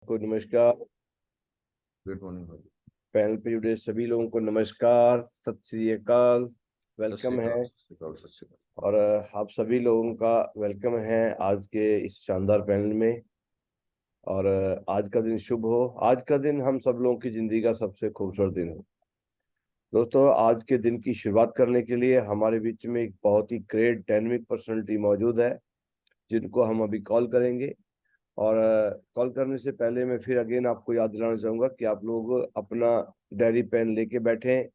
को नमस्कार। Good morning भाई। पैनल पे जुड़े सभी लोगों को नमस्कार, सत श्री अकाल, वेलकम है। और आप सभी लोगों का वेलकम है आज के इस शानदार पैनल में। और आज का दिन शुभ हो, आज का दिन हम सब लोगों की जिंदगी का सबसे खूबसूरत दिन हो। दोस्तों, आज के दिन की शुरुआत करने के लिए हमारे बीच में एक बहुत ही ग्रेट डायनेमिक पर्सनालिटी मौजूद है, जिनको हम अभी कॉल करेंगे। और कॉल करने से पहले मैं फिर अगेन आपको याद दिलाना चाहूंगा कि आप लोग अपना डायरी पेन लेके बैठें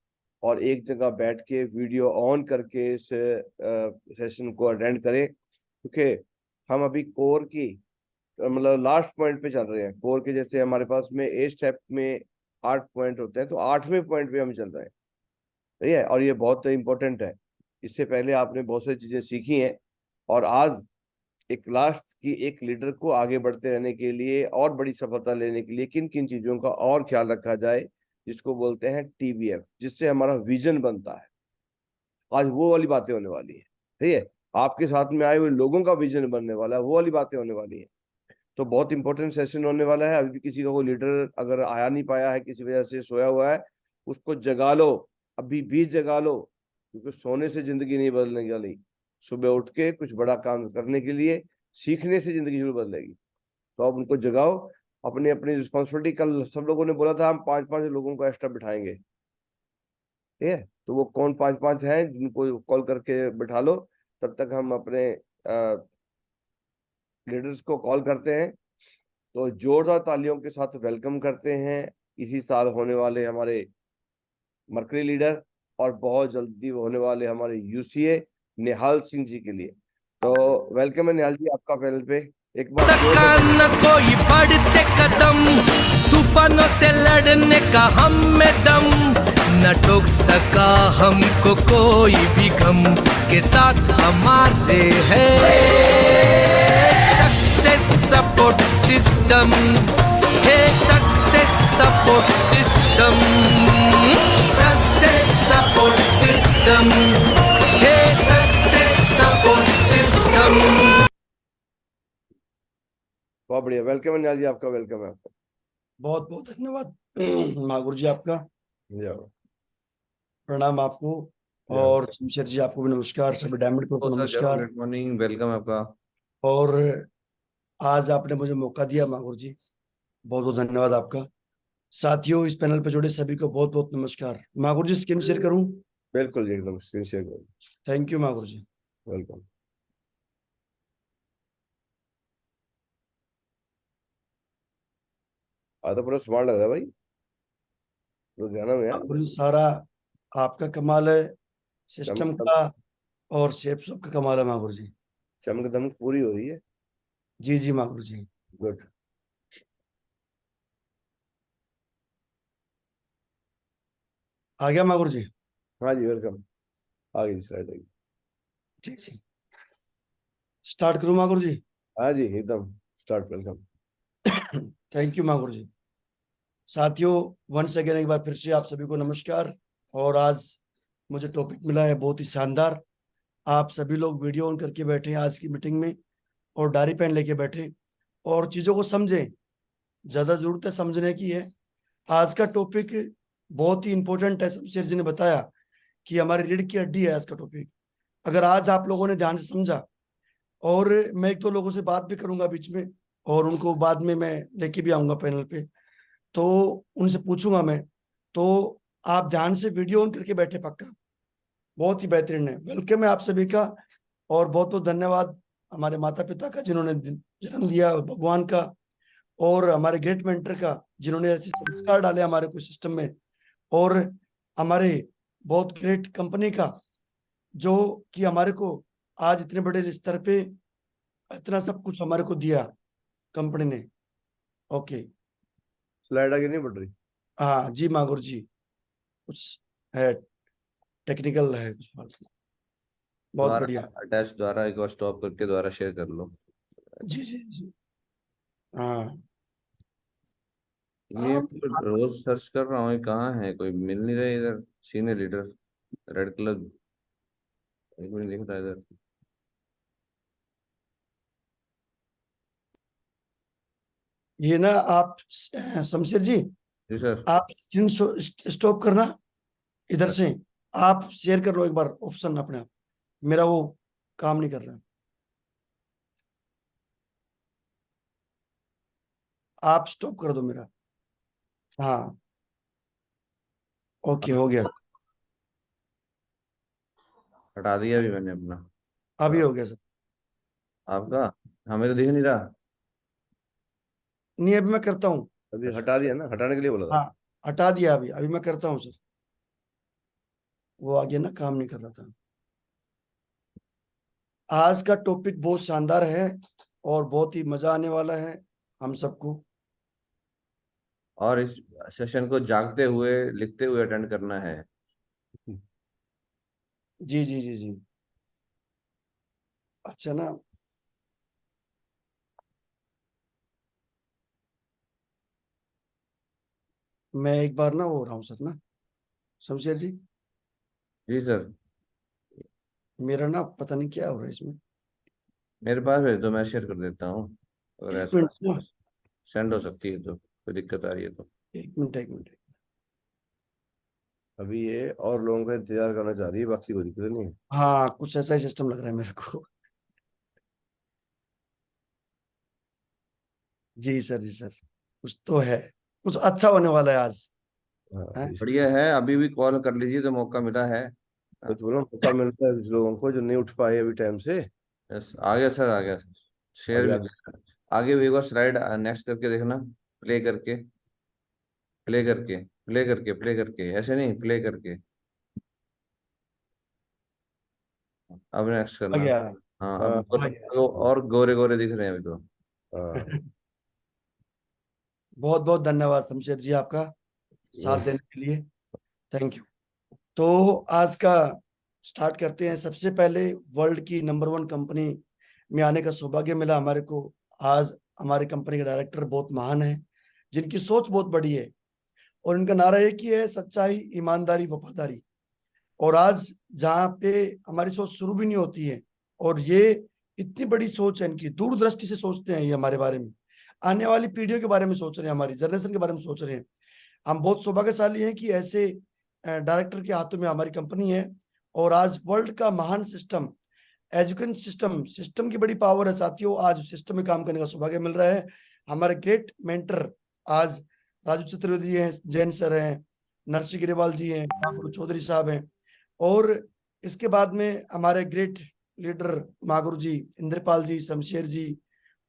और एक जगह बैठ के वीडियो ऑन करके इस सेशन को अटेंड करें, क्योंकि हम अभी कोर की मतलब लास्ट पॉइंट पे चल रहे हैं। कोर के जैसे हमारे पास में 8 स्टेप में 8 पॉइंट होते हैं, तो 8वें पॉइंट पे हम चल रहे हैं। सही है, और ये बहुत इंपॉर्टेंट है। इससे पहले आपने बहुत सारी चीजें सीखी हैं, और आज एक लास्ट की एक लीडर को आगे बढ़ते रहने के लिए और बड़ी सफलता लेने के लिए किन किन चीजों का और ख्याल रखा जाए, जिसको बोलते हैं TBF, जिससे हमारा विजन बनता है। आज वो वाली बातें होने वाली है। ठीक है, आपके साथ में आए हुए लोगों का विजन बनने वाला है, वो वाली बातें होने वाली है। तो बहुत इंपॉर्टेंट सेशन होने वाला है। अभी भी किसी का कोई लीडर अगर आया नहीं पाया है, किसी वजह से सोया हुआ है, उसको जगा लो, अभी भी जगा लो, क्योंकि सोने से जिंदगी नहीं बदलने वाली। सुबह उठ के कुछ बड़ा काम करने के लिए सीखने से जिंदगी जरूर बदलेगी। तो आप उनको जगाओ, अपनी अपनी रिस्पॉन्सिबिलिटी। कल सब लोगों ने बोला था हम 5-5 लोगों को एक्स्ट्रा बिठाएंगे। ठीक है, तो वो कौन 5-5 हैं जिनको कॉल करके बिठा लो। तब तक हम अपने लीडर्स को कॉल करते हैं। तो जोरदार तालियों के साथ वेलकम करते हैं इसी साल होने वाले हमारे मरकरी लीडर और बहुत जल्दी होने वाले हमारे UCA निहाल सिंह जी के लिए। तो वेलकम है निहाल जी आपका पैनल पे। एक बार न कोई बढ़ते कदम, तूफानों से लड़ने का हम में दम, न टोक सका हमको कोई भी गम, के साथ हमारे है सक्सेस सपोर्ट सिस्टम, है success support system, success support system, है सक्सेस सपोर्ट सिस्टम। बहुत बढ़िया, वेलकम है निहाल जी आपका, वेलकम है आपका। बहुत बहुत धन्यवाद मागुर जी आपका, जाओ प्रणाम आपको। और शमशेर जी आपको भी नमस्कार, सभी डायमंड को नमस्कार। गुड मॉर्निंग, वेलकम आपका। और आज आपने मुझे मौका दिया मागुर जी, बहुत बहुत धन्यवाद आपका। साथियों, इस पैनल पे जुड़े सभी को बहुत बहुत नमस्कार। मागुर जी स्क्रीन शेयर करूं? बिल्कुल जी, एकदम स्क्रीन शेयर करो। थैंक यू मागुर जी। वेलकम। आज तो पूरा स्मार्ट लग रहा है भाई, लुधियाना में है। मागुर जी सारा आपका कमाल है, सिस्टम का और शेप सब का कमाल है मागुर जी। चमक दमक पूरी हो रही है। जी जी मागुर जी। गुड। आ गया मागुर जी? हाँ जी, वेलकम। आगे स्लाइड आएगी। जी जी, स्टार्ट करूं मागुर जी? हाँ जी, एकदम स्टार्ट, वेलकम। थैंक यू मागुर जी। साथियों, वंस अगेन एक बार फिर से आप सभी को नमस्कार। और आज मुझे टॉपिक मिला है बहुत ही शानदार। आप सभी लोग वीडियो ऑन करके बैठे हैं आज की मीटिंग में, और डायरी पेन लेके बैठे और चीजों को समझें। ज्यादा जरूरत है समझने की है। आज का टॉपिक बहुत ही इंपॉर्टेंट है। शमशेर जी ने बताया कि हमारी रीढ़ की हड्डी है आज का टॉपिक। अगर आज आप लोगों ने ध्यान से समझा, और मैं एक दो लोगों से बात भी करूंगा बीच में, और उनको बाद में मैं लेके भी आऊंगा पैनल पे, तो उनसे पूछूंगा मैं। तो आप ध्यान से वीडियो ऑन करके बैठे पक्का, बहुत ही बेहतरीन है। वेलकम है आप सभी का, और बहुत बहुत धन्यवाद हमारे माता पिता का जिन्होंने जन्म दिया, भगवान का, और हमारे ग्रेट मेंटर का जिन्होंने ऐसे संस्कार डाले हमारे को सिस्टम में, और हमारे बहुत ग्रेट कंपनी का जो कि हमारे को आज इतने बड़े स्तर पे इतना सब कुछ हमारे को दिया कंपनी ने। ओके, स्लाइड आगे नहीं बढ़ रही। हाँ जी मागुर जी, कुछ है, टेक्निकल है कुछ फालतू। बहुत बढ़िया। अटैच द्वारा एक बार स्टॉप करके दोबारा शेयर कर लो। जी जी जी, हाँ। ये तो रोज सर्च कर रहा हूँ, ये कहाँ है, कोई मिल नहीं रहा इधर। सीनियर लीडर रेड कलर, एक मिनट दिख रहा है इधर। ये ना आप शमशेर जी, जी सर। आप स्क्रीन स्टॉप करना इधर से, आप शेयर कर लो एक बार ऑप्शन अपने आप, मेरा वो काम नहीं कर रहा है। आप स्टॉप कर दो मेरा। हाँ, ओके, हो गया, हटा दिया अभी मैंने अपना। अभी हो गया सर। आपका हमें तो दिख नहीं रहा। नहीं, अभी मैं करता हूँ। अभी हटा दिया ना, हटाने के लिए बोला था। हाँ, हटा दिया, अभी अभी मैं करता हूँ सर। वो आगे ना काम नहीं कर रहा था। आज का टॉपिक बहुत शानदार है और बहुत ही मजा आने वाला है हम सबको। और इस सेशन को जागते हुए लिखते हुए अटेंड करना है। जी जी जी जी। अच्छा ना, मैं एक बार ना वो हो रहा हूँ सर ना, शमशेर जी, जी सर। मेरा ना पता नहीं क्या हो रहा है इसमें। मेरे पास भेज दो, मैं शेयर कर देता हूँ। अगर एक ऐसा मिनट ना, सेंड हो सकती है तो, कोई दिक्कत आ रही है तो। एक मिनट एक मिनट। अभी ये और लोगों का इंतजार करना चाह रही है, बाकी कोई दिक्कत नहीं है। हाँ, कुछ ऐसा ही सिस्टम लग रहा है मेरे को। जी सर, जी सर, कुछ तो है, कुछ अच्छा होने वाला है आज। हाँ, है? बढ़िया है, अभी भी कॉल कर लीजिए तो मौका मिला है। तो बोलो मौका मिलता है लोगों को जो नहीं उठ पाए अभी टाइम से। यस, आ गया सर, आ गया। शेयर अभी भी आ- हो गया। आगे भी एक बार स्लाइड नेक्स्ट करके देखना। प्ले करके, प्ले करके, प्ले करके, प्ले करके, ऐसे नहीं, प्ले करके। अब नेक्स्ट आ करना। गया। हाँ, हाँ, अब आ गया। और गोरे गोरे दिख रहे हैं अभी तो। हाँ, बहुत बहुत धन्यवाद शमशेर जी आपका वो साथ देने के लिए, थैंक यू। तो आज का स्टार्ट करते हैं। सबसे पहले, वर्ल्ड की नंबर 1 कंपनी में आने का सौभाग्य मिला हमारे को। आज हमारी कंपनी के डायरेक्टर बहुत महान है, जिनकी सोच बहुत बड़ी है और इनका नारा एक ही है, सच्चाई, ईमानदारी, वफादारी। और आज जहाँ पे हमारी सोच शुरू भी नहीं होती है, और ये इतनी बड़ी सोच है इनकी, दूरदृष्टि से सोचते हैं ये हमारे बारे में, आने वाली पीढ़ियों के बारे में सोच रहे हैं, हमारी जनरेशन के बारे में सोच रहे हैं। हम बहुत सौभाग्यशाली हैं कि ऐसे डायरेक्टर के हाथों में हमारी कंपनी है। और आज वर्ल्ड का महान सिस्टम, एजुकेशन सिस्टम की बड़ी पावर है साथियों। आज उस सिस्टम में काम करने का सौभाग्य मिल रहा है। हमारे ग्रेट मेंटर आज राजू चतुर्वेदी हैं, जैन सर हैं, नरसी गिरेवाल जी हैं, ठाकुर चौधरी साहब हैं। और इसके बाद में हमारे ग्रेट लीडर मागुरु जी, इंद्रपाल जी, शमशेर जी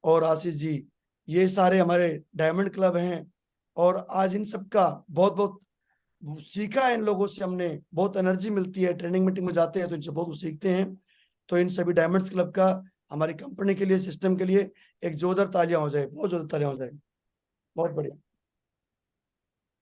और आशीष जी, ये सारे हमारे डायमंड क्लब हैं। और आज इन सबका बहुत बहुत सीखा है इन लोगों से हमने, बहुत एनर्जी मिलती है, ट्रेनिंग मीटिंग में जाते हैं तो इनसे बहुत सीखते हैं। तो इन सभी डायमंड्स क्लब का हमारी कंपनी के लिए, सिस्टम के लिए एक जोरदार तालियां हो जाए, बहुत जोरदार तालियां हो जाए। बहुत बढ़िया।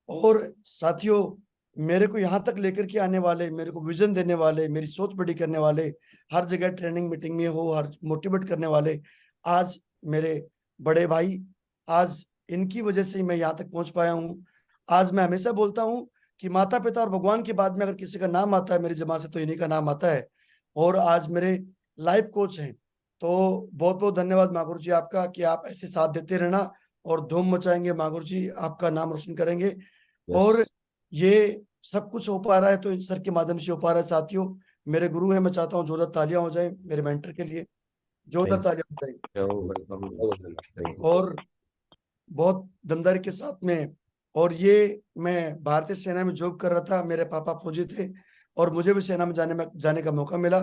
और साथियों, मेरे को यहाँ तक लेकर के आने वाले, मेरे को विजन देने वाले, मेरी सोच बड़ी करने वाले, हर जगह ट्रेनिंग मीटिंग में हो, हर मोटिवेट करने वाले, आज मेरे बड़े भाई, आज इनकी वजह से ही मैं यहाँ तक पहुंच पाया हूँ। आज मैं हमेशा बोलता हूँ कि माता पिता और भगवान के बाद में अगर किसी का नाम आता है मेरी जमा से, तो इन्हीं का नाम आता है। और आज मेरे लाइफ कोच हैं। तो बहुत बहुत धन्यवाद मागुर जी आपका, कि आप ऐसे साथ देते रहना और धूम मचाएंगे। मागुर जी आपका नाम रोशन करेंगे। और यस, ये सब कुछ हो पा रहा है तो इन सर के माध्यम से हो पा रहा है साथियों। मेरे गुरु हैं, मैं चाहता हूँ जोरदार तालियां हो जाए मेरे मेंटर के लिए, जोरदार थैंक तालियां हो जाए। You, thank you. और बहुत दमदारी के साथ में, और ये मैं भारतीय सेना में जॉब कर रहा था, मेरे पापा फौजी थे और मुझे भी सेना में जाने का मौका मिला।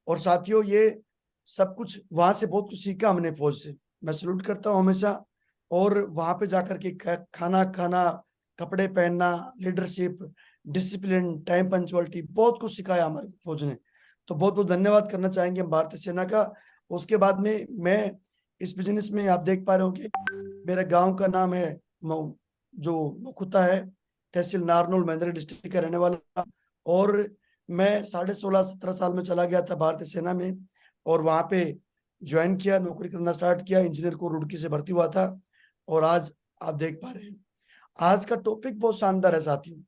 और साथियों, ये सब कुछ वहां से बहुत कुछ सीखा हमने फौज से, मैं सल्यूट करता हूँ हमेशा। और वहां पे जाकर के खाना खाना, कपड़े पहनना, लीडरशिप, डिसिप्लिन, टाइम पंचुअलिटी, बहुत कुछ सिखाया हमारे फौज ने। तो बहुत बहुत धन्यवाद करना चाहेंगे हम भारतीय सेना का। उसके बाद में मैं इस बिजनेस में, आप देख पा रहे हो कि मेरे गांव का नाम है जो मुकुता है, तहसील नारनौल, महेंद्र डिस्ट्रिक्ट का रहने वाला। और मैं 16.5-17 साल में चला गया था भारतीय सेना में, और वहां पे ज्वाइन किया, नौकरी करना स्टार्ट किया, इंजीनियर को रुड़की से भर्ती हुआ था। और आज आप देख पा रहे हैं, आज का टॉपिक बहुत शानदार है साथियों।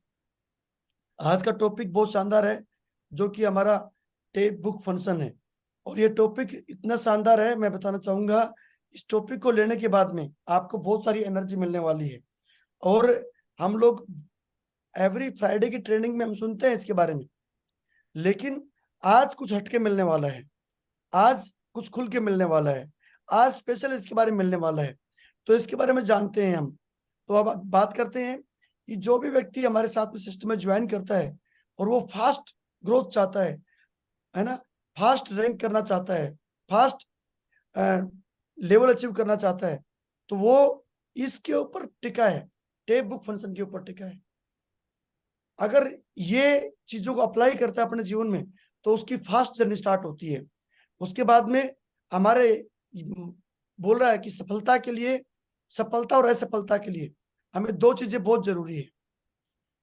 आज का टॉपिक बहुत शानदार है, जो कि हमारा टेप बुक फंक्शन है। और ये टॉपिक इतना शानदार है, मैं बताना चाहूंगा इस टॉपिक को लेने के बाद में आपको बहुत सारी एनर्जी मिलने वाली है। और हम लोग एवरी फ्राइडे की ट्रेनिंग में हम सुनते हैं इसके बारे में, लेकिन आज कुछ हटके मिलने वाला है, आज कुछ खुल के मिलने वाला है, आज स्पेशल इसके बारे में मिलने वाला है। तो इसके बारे में जानते हैं हम। तो अब बात करते हैं कि जो भी हमारे साथ में सिस्टम में ज्वाइन करता है और वो फास्ट ग्रोथ चाहता है ना, फास्ट रैंक करना चाहता है, फास्ट लेवल अचीव करना चाहता है, तो वो इसके ऊपर टिका है, टेप बुक फंक्शन के ऊपर टिका है। अगर ये चीजों को अप्लाई करता है अपने जीवन में तो उसकी फास्ट जर्नी स्टार्ट होती है। उसके बाद में हमारे बोल रहा है कि सफलता के लिए, सफलता और असफलता के लिए हमें दो चीजें बहुत जरूरी है,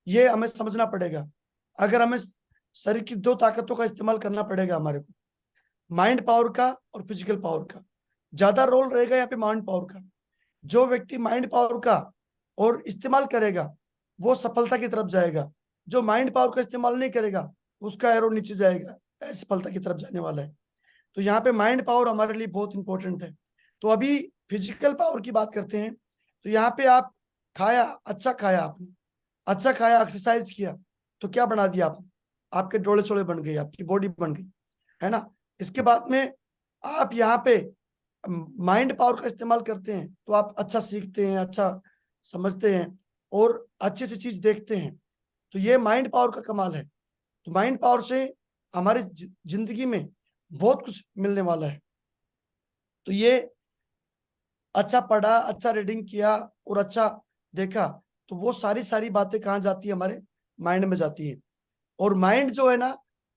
ये हमें समझना पड़ेगा। अगर हमें शरीर की दो ताकतों का इस्तेमाल करना पड़ेगा, हमारे को माइंड पावर का और फिजिकल पावर का ज्यादा रोल रहेगा यहाँ पे, माइंड पावर का। जो व्यक्ति माइंड पावर का और इस्तेमाल करेगा वो सफलता की तरफ जाएगा, जो माइंड पावर का इस्तेमाल नहीं करेगा उसका एरो नीचे जाएगा, असफलता की तरफ जाने वाला है। तो यहाँ पे माइंड पावर हमारे लिए बहुत इंपॉर्टेंट है। तो अभी फिजिकल पावर की बात करते हैं। तो यहाँ पे आप खाया, अच्छा खाया, आपने अच्छा खाया, एक्सरसाइज किया, तो क्या बना दिया आपने, आपके डोले शोले बन गए, आपकी बॉडी बन गई, है ना। इसके बाद में आप यहाँ पे माइंड पावर का इस्तेमाल करते हैं तो आप अच्छा सीखते हैं, अच्छा समझते हैं और अच्छे से चीज देखते हैं। तो ये माइंड पावर का कमाल है। तो माइंड पावर से हमारी जिंदगी में बहुत कुछ मिलने वाला है। तो ये अच्छा पढ़ा, अच्छा रीडिंग किया और अच्छा देखा, तो वो सारी बातें कहाँ जाती है, हमारे माइंड में जाती है। और माइंड जो है ना,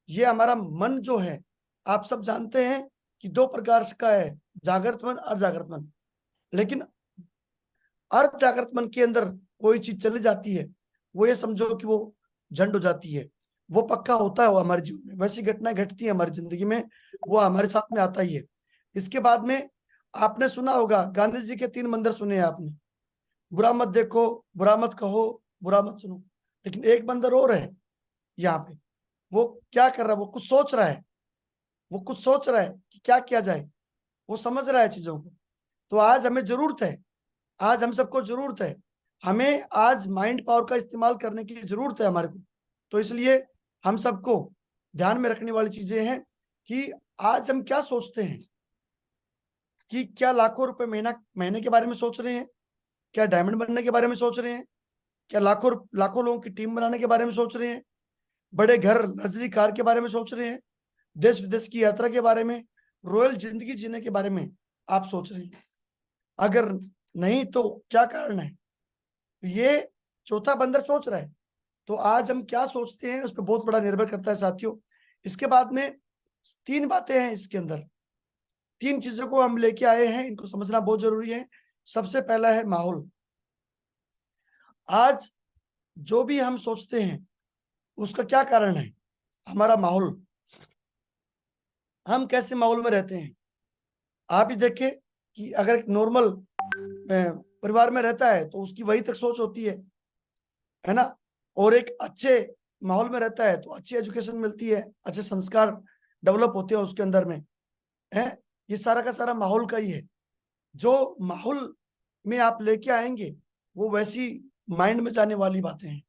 ये हमारा मन जो है, आप सब जानते हैं कि दो प्रकार का है, जागृत मन, अर्धजागृत मन। लेकिन अर्धजागृत मन के अंदर कोई चीज चली जाती है, वो ये समझो कि वो झंड हो जाती है, वो पक्का होता है वो हमारे जीवन में, वैसी घटनाएं घटती है हमारी जिंदगी में, वो हमारे साथ में आता ही है। इसके बाद में आपने सुना होगा, गांधी जी के 3 मंदिर सुने हैं आपने, बुरा मत देखो, बुरा मत कहो, बुरा मत सुनो। लेकिन एक बंदर और है यहाँ पे, वो क्या कर रहा है, वो कुछ सोच रहा है, वो कुछ सोच रहा है कि क्या किया जाए, वो समझ रहा है चीजों को। तो आज हमें जरूरत है, आज हम सबको जरूरत है, हमें आज माइंड पावर का इस्तेमाल करने की जरूरत है हमारे को। तो इसलिए हम सबको ध्यान में रखने वाली चीजें हैं कि आज हम क्या सोचते हैं, कि क्या लाखों रुपए महीने के बारे में सोच रहे हैं, क्या डायमंड बनने के बारे में सोच रहे हैं, क्या लाखों लोगों की टीम बनाने के बारे में सोच रहे हैं, बड़े घर, लग्जरी कार के बारे में सोच रहे हैं, देश विदेश की यात्रा के बारे में, रॉयल जिंदगी जीने के बारे में आप सोच रहे हैं? अगर नहीं तो क्या कारण है? ये चौथा बंदर सोच रहा है। तो आज हम क्या सोचते हैं उस पर बहुत बड़ा निर्भर करता है साथियों। इसके बाद में 3 बातें हैं इसके अंदर, 3 चीजों को हम लेके आए हैं, इनको समझना बहुत जरूरी है। सबसे पहला है माहौल। आज जो भी हम सोचते हैं उसका क्या कारण है, हमारा माहौल, हम कैसे माहौल में रहते हैं। आप ही देखिए कि अगर एक नॉर्मल परिवार में रहता है तो उसकी वही तक सोच होती है ना, और एक अच्छे माहौल में रहता है तो अच्छी एजुकेशन मिलती है, अच्छे संस्कार डेवलप होते हैं उसके अंदर में, है। ये सारा का सारा माहौल का ही है। जो माहौल में आप लेके आएंगे वो वैसी माइंड में जाने वाली बातें हैं।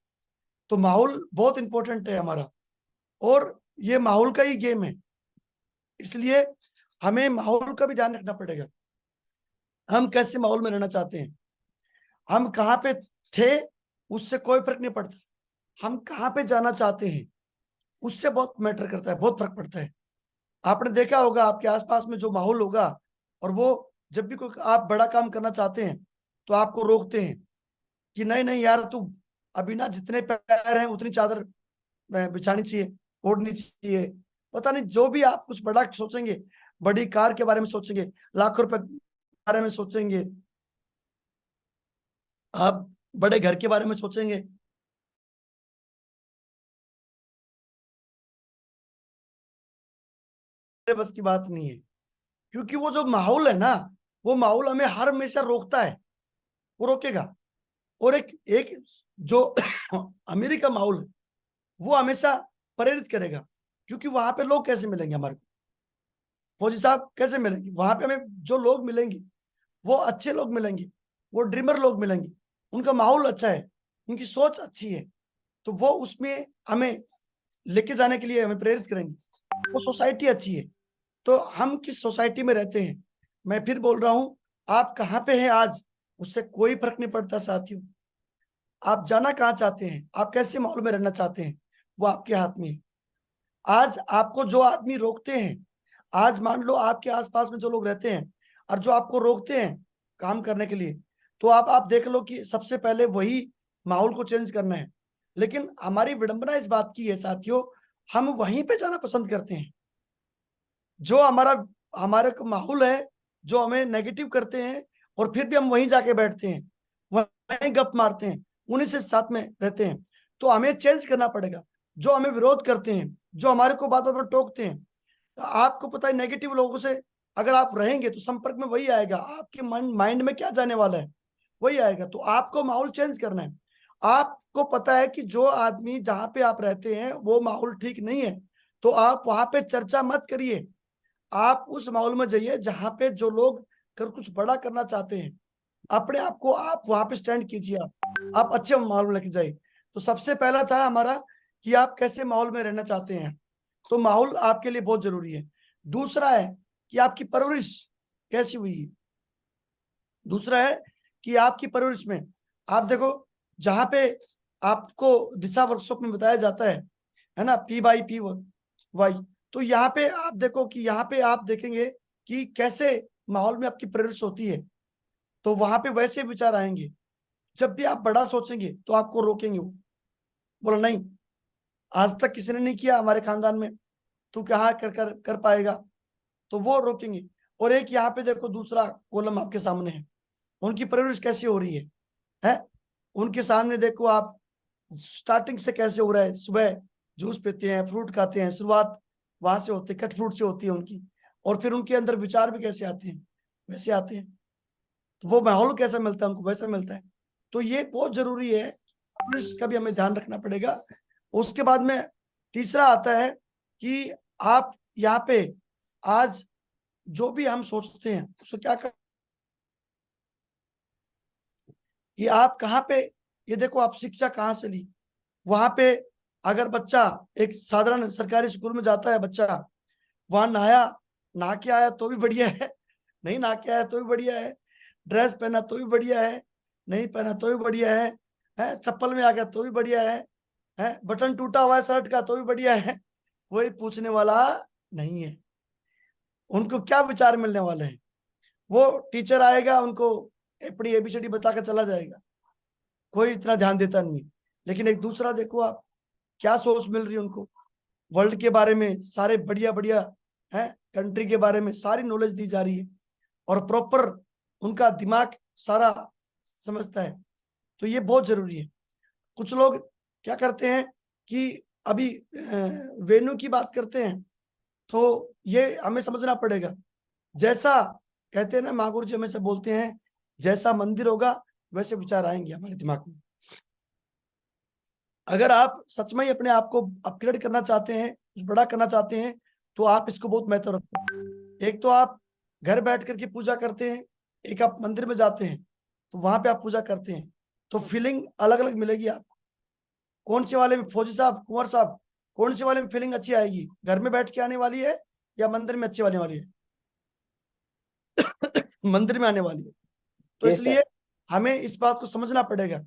तो माहौल बहुत इंपॉर्टेंट है हमारा, और ये माहौल का ही गेम है, इसलिए हमें माहौल का भी ध्यान रखना पड़ेगा। हम कैसे माहौल में रहना चाहते हैं, हम कहाँ पे थे उससे कोई फर्क नहीं पड़ता, हम कहाँ पे जाना चाहते हैं उससे बहुत मैटर करता है, बहुत फर्क पड़ता है। आपने देखा होगा आपके आसपास में जो माहौल होगा, और वो जब भी कोई आप बड़ा काम करना चाहते हैं तो आपको रोकते हैं कि नहीं नहीं यार, तू अभी ना जितने पैर हैं उतनी चादर बिछानी चाहिए, ओढ़नी चाहिए, पता नहीं जो भी आप कुछ बड़ा सोचेंगे, बड़ी कार के बारे में सोचेंगे, लाखों रुपए के बारे में सोचेंगे, आप बड़े घर के बारे में सोचेंगे, बस की बात नहीं है। क्योंकि वो जो माहौल है ना, वो माहौल हमें हर हमेशा रोकता है, वो रोकेगा। और एक जो अमीरी का माहौल है वो हमेशा प्रेरित करेगा, क्योंकि वहां पे लोग कैसे मिलेंगे हमारे को, फौजी साहब कैसे मिलेंगे, वहां पे हमें जो लोग मिलेंगे वो अच्छे लोग मिलेंगे, वो ड्रीमर लोग मिलेंगे, उनका माहौल अच्छा है, उनकी सोच अच्छी है, तो वो उसमें हमें लेके जाने के लिए हमें प्रेरित करेंगे। वो सोसाइटी अच्छी है, तो हम किस सोसाइटी में रहते हैं, मैं फिर बोल रहा हूं, आप कहाँ पे हैं आज, उससे कोई फर्क नहीं पड़ता साथियों। आप जाना कहाँ चाहते हैं, आप कैसे माहौल में रहना चाहते हैं, वो आपके हाथ में है। आज आपको जो आदमी रोकते हैं, आज मान लो आपके आसपास में जो लोग रहते हैं और जो आपको रोकते हैं काम करने के लिए, तो आप देख लो कि सबसे पहले वही माहौल को चेंज करना है। लेकिन हमारी विडंबना इस बात की है साथियों, हम वहीं पे जाना पसंद करते हैं जो हमारे को माहौल है, जो हमें नेगेटिव करते हैं, और फिर भी हम वहीं जाके बैठते हैं, वहीं गप मारते हैं, उन्हीं से साथ में रहते हैं। तो हमें चेंज करना पड़ेगा। जो हमें विरोध करते हैं, जो हमारे को बात बात में टोकते हैं, तो आपको पता है नेगेटिव लोगों से अगर आप रहेंगे तो संपर्क में वही आएगा, आपके माइंड में क्या जाने वाला है वही आएगा। तो आपको माहौल चेंज करना है। आपको पता है कि जो आदमी जहां पे आप रहते हैं वो माहौल ठीक नहीं है, तो आप वहां पे चर्चा मत करिए। आप उस माहौल में जाइए जहां पे जो लोग कुछ बड़ा करना चाहते हैं, अपने आप को आप वहां पे स्टैंड कीजिए। आप अच्छे माहौल में लेके जाइए। तो सबसे पहला था हमारा कि आप कैसे माहौल में रहना चाहते हैं, तो माहौल आपके लिए बहुत जरूरी है। दूसरा है कि आपकी परवरिश कैसी हुई है। दूसरा है कि आपकी परवरिश में आप देखो, जहां पे आपको दिशा वर्कशॉप में बताया जाता है ना, P/P/Y, तो यहाँ पे आप देखो कि यहाँ पे आप देखेंगे कि कैसे माहौल में आपकी परवरिश होती है, तो वहां पे वैसे विचार आएंगे। जब भी आप बड़ा सोचेंगे तो आपको रोकेंगे, वो बोला नहीं, आज तक किसी ने नहीं किया हमारे खानदान में, तू क्या कर पाएगा, तो वो रोकेंगे। और एक यहाँ पे देखो दूसरा कॉलम आपके सामने है, उनकी परवरिश कैसी हो रही है? उनके सामने देखो आप स्टार्टिंग से कैसे हो रहा है। सुबह जूस पीते हैं, फ्रूट खाते हैं, शुरुआत वहां से होती है, कट फ्रूट से होती है उनकी, और फिर उनके अंदर विचार भी कैसे आते हैं, वैसे आते हैं। तो वो माहौल कैसा मिलता है उनको, वैसा मिलता है। तो ये बहुत जरूरी है, इसका भी हमें ध्यान रखना पड़ेगा। उसके बाद में तीसरा आता है कि आप यहाँ पे आज जो भी हम सोचते हैं उसको क्या कर, कि आप कहाँ पे, ये देखो आप शिक्षा कहाँ से ली। वहां पे अगर बच्चा एक साधारण सरकारी स्कूल में जाता है, बच्चा वहां नहा के आया तो भी बढ़िया है, नहीं नहा के आया तो भी बढ़िया है, ड्रेस पहना तो भी बढ़िया है, नहीं पहना तो भी बढ़िया है, चप्पल में आ गया तो भी बढ़िया है, बटन टूटा हुआ है शर्ट का तो भी बढ़िया है, कोई पूछने वाला नहीं है। उनको क्या विचार मिलने वाले हैं? वो टीचर आएगा, उनको अपनी ABCD बता कर चला जाएगा, कोई इतना ध्यान देता नहीं है। लेकिन एक दूसरा देखो आप, क्या सोच मिल रही है उनको, वर्ल्ड के बारे में सारे बढ़िया बढ़िया है, कंट्री के बारे में सारी नॉलेज दी जा रही है, और प्रॉपर उनका दिमाग सारा समझता है। तो ये बहुत जरूरी है। कुछ लोग क्या करते हैं कि अभी वेन्यू की बात करते हैं, तो ये हमें समझना पड़ेगा। जैसा कहते हैं ना, महागुरु जी हमेशा बोलते हैं, जैसा मंदिर होगा वैसे विचार आएंगे हमारे दिमाग में। अगर आप सच में ही अपने आप को अपग्रेड करना चाहते हैं, कुछ बड़ा करना चाहते हैं, तो आप इसको बहुत महत्व रखो। एक तो आप घर बैठ करके पूजा करते हैं, एक आप मंदिर में जाते हैं तो वहां पे आप पूजा करते हैं, तो फीलिंग अलग अलग मिलेगी आपको। कौन से वाले में, फौजी साहब, कुंवर साहब, कौन से वाले में फीलिंग अच्छी आएगी, घर में बैठ के आने वाली है या मंदिर में अच्छी आने वाली है? मंदिर में आने वाली है। तो इसलिए हमें इस बात को समझना पड़ेगा।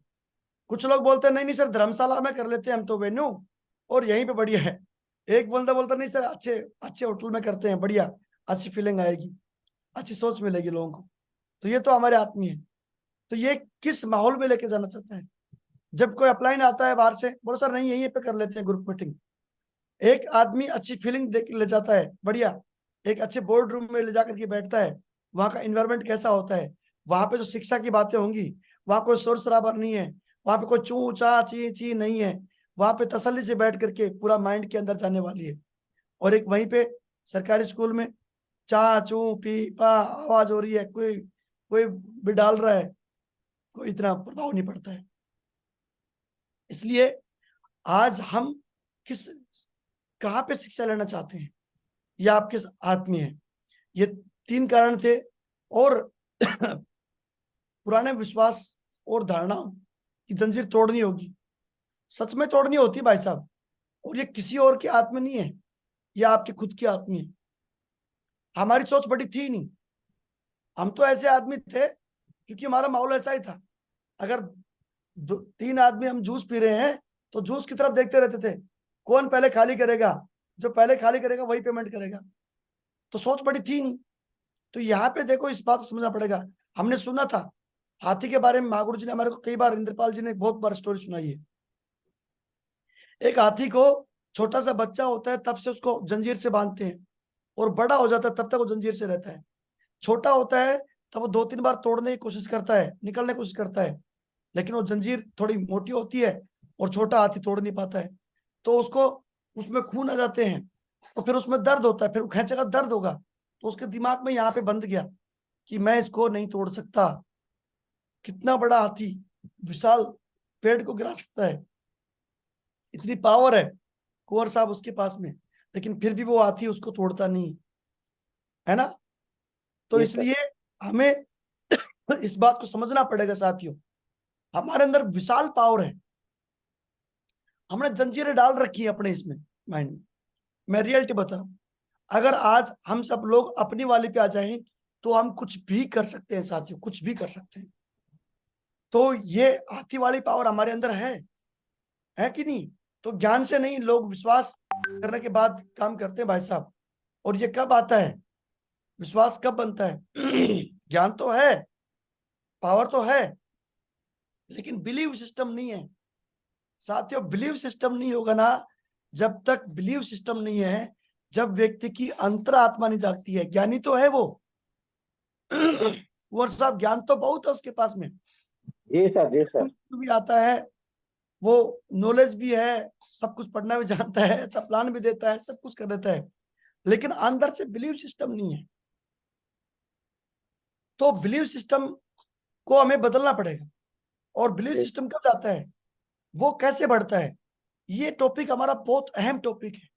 कुछ लोग बोलते हैं नहीं नहीं सर, धर्मशाला में कर लेते हैं हम तो वेन्यू, और यहीं पे बढ़िया है। एक बंदा बोलता नहीं सर, अच्छे अच्छे होटल में करते हैं, बढ़िया, अच्छी फीलिंग आएगी, अच्छी सोच मिलेगी लोगों को। तो ये तो हमारे हाथ में है। तो ये किस माहौल में लेके जाना चाहता है। जब कोई अपलाइन आता है बाहर से, बोलो सर नहीं यहीं पे कर लेते हैं ग्रुप मीटिंग, एक आदमी अच्छी फीलिंग देख ले जाता है, बढ़िया, एक अच्छे बोर्ड रूम में ले जाकर के बैठता है, वहां का इन्वायरमेंट कैसा होता है, वहां पे जो शिक्षा की बातें होंगी, वहां कोई शोर शराबा नहीं है, वहां पे कोई चू चा ची ची नहीं है, वहां पे तसल्ली से बैठ करके पूरा माइंड के अंदर जाने वाली है। और एक वहीं पे सरकारी स्कूल में चा चू पी पा आवाज हो रही है, कोई कोई भी डाल रहा है, कोई इतना प्रभाव नहीं पड़ता है। इसलिए आज हम कहाँ पे शिक्षा लेना चाहते हैं, यह आपके हाथ में है। ये 3 कारण थे। और पुराने विश्वास और धारणाओं की जंजीर तोड़नी होगी, सच में तोड़नी होती है भाई साहब। और ये किसी और की आत्मा नहीं है, ये आपकी खुद की आत्मा है। हमारी सोच बड़ी थी नहीं, हम तो ऐसे आदमी थे क्योंकि हमारा माहौल ऐसा ही था। अगर 3 आदमी हम जूस पी रहे हैं तो जूस की तरफ देखते रहते थे, कौन पहले खाली करेगा, जो पहले खाली करेगा वही पेमेंट करेगा। तो सोच बड़ी थी नहीं। तो यहाँ पे देखो, इस बात को समझना पड़ेगा। हमने सुना था हाथी के बारे में, महागुरु जी ने हमारे को कई बार, इंद्रपाल जी ने बहुत बार स्टोरी सुनाई है। एक हाथी को छोटा सा बच्चा होता है तब से उसको जंजीर से बांधते हैं, और बड़ा हो जाता है तब तक वो जंजीर से रहता है। छोटा होता है तब वो 2-3 बार तोड़ने की कोशिश करता है, निकलने की कोशिश करता है, लेकिन वो जंजीर थोड़ी मोटी होती है और छोटा हाथी तोड़ नहीं पाता है। तो उसको, उसमें खून आ जाते हैं, तो फिर उसमें दर्द होता है, फिर खींचेगा दर्द होगा, तो उसके दिमाग में यहाँ पे बंध गया कि मैं इसको नहीं तोड़ सकता। कितना बड़ा हाथी विशाल पेड़ को गिरा सकता है, इतनी पावर है कुंवर साहब उसके पास में, लेकिन फिर भी वो हाथी उसको तोड़ता नहीं है ना। तो इसलिए हमें इस बात को समझना पड़ेगा साथियों, हमारे अंदर विशाल पावर है, हमने जंजीरें डाल रखी है अपने इसमें माइंड में। मैं रियलिटी बता रहा हूं, अगर आज हम सब लोग अपनी वाली पे आ जाएं तो हम कुछ भी कर सकते हैं साथियों, कुछ भी कर सकते हैं। तो ये हाथी वाली पावर हमारे अंदर है कि नहीं? तो ज्ञान से नहीं, लोग विश्वास करने के बाद काम करते हैं भाई साहब। और ये कब आता है, विश्वास कब बनता है? ज्ञान तो है, पावर तो है, लेकिन बिलीव सिस्टम नहीं है साथियों। बिलीव सिस्टम नहीं होगा ना, जब तक बिलीव सिस्टम नहीं है, जब व्यक्ति की अंतरात्मा नहीं जागती है। ज्ञानी तो है वो वो साहब, ज्ञान तो बहुत है उसके पास में, जी सर भी आता है, वो नॉलेज भी है, सब कुछ पढ़ना भी जानता है, अच्छा प्लान भी देता है, सब कुछ कर देता है, लेकिन अंदर से बिलीव सिस्टम नहीं है। तो बिलीव सिस्टम को हमें बदलना पड़ेगा। और बिलीव सिस्टम कब जाता है, वो कैसे बढ़ता है, ये टॉपिक हमारा बहुत अहम टॉपिक है।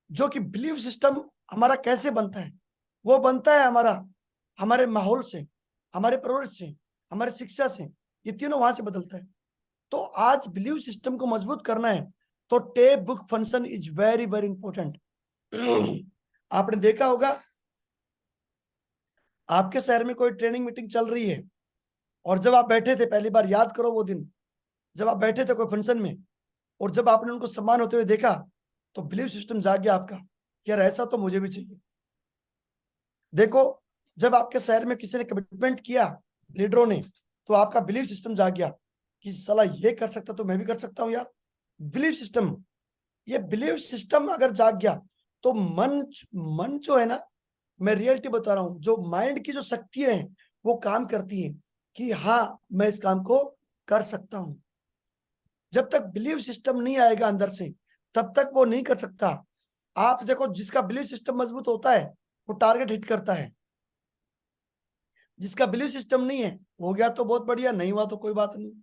जो कि बिलीव सिस्टम हमारा कैसे बनता है, वो बनता है हमारे माहौल से, हमारे परवरिश से, हमारे शिक्षा से, ये तीनों वहां से बदलता है। तो आज बिलीव सिस्टम को मजबूत करना है तो tape book function is very very important. आपने देखा होगा, आपके शहर में कोई ट्रेनिंग मीटिंग चल रही है, और जब आप बैठे थे, पहली बार याद करो वो दिन जब आप बैठे थे कोई फंक्शन में, और जब आपने उनको सम्मान होते हुए देखा, तो बिलीव सिस्टम जाग गया आपका, यार ऐसा तो मुझे भी चाहिए। देखो, जब आपके शहर में किसी ने कमिटमेंट किया लीडरों ने, तो आपका बिलीव सिस्टम जाग गया कि साला ये कर सकता तो मैं भी कर सकता हूँ यार। बिलीव सिस्टम, ये बिलीव सिस्टम अगर जाग गया तो मन जो है ना, मैं रियलिटी बता रहा हूँ, जो माइंड की जो शक्तियां हैं वो काम करती हैं कि हाँ मैं इस काम को कर सकता हूं। जब तक बिलीव सिस्टम नहीं आएगा अंदर से, तब तक वो नहीं कर सकता। आप देखो, जिसका बिलीव सिस्टम मजबूत होता है वो टारगेट हिट करता है, जिसका बिलीव सिस्टम नहीं है, हो गया तो बहुत बढ़िया, नहीं हुआ तो कोई बात नहीं,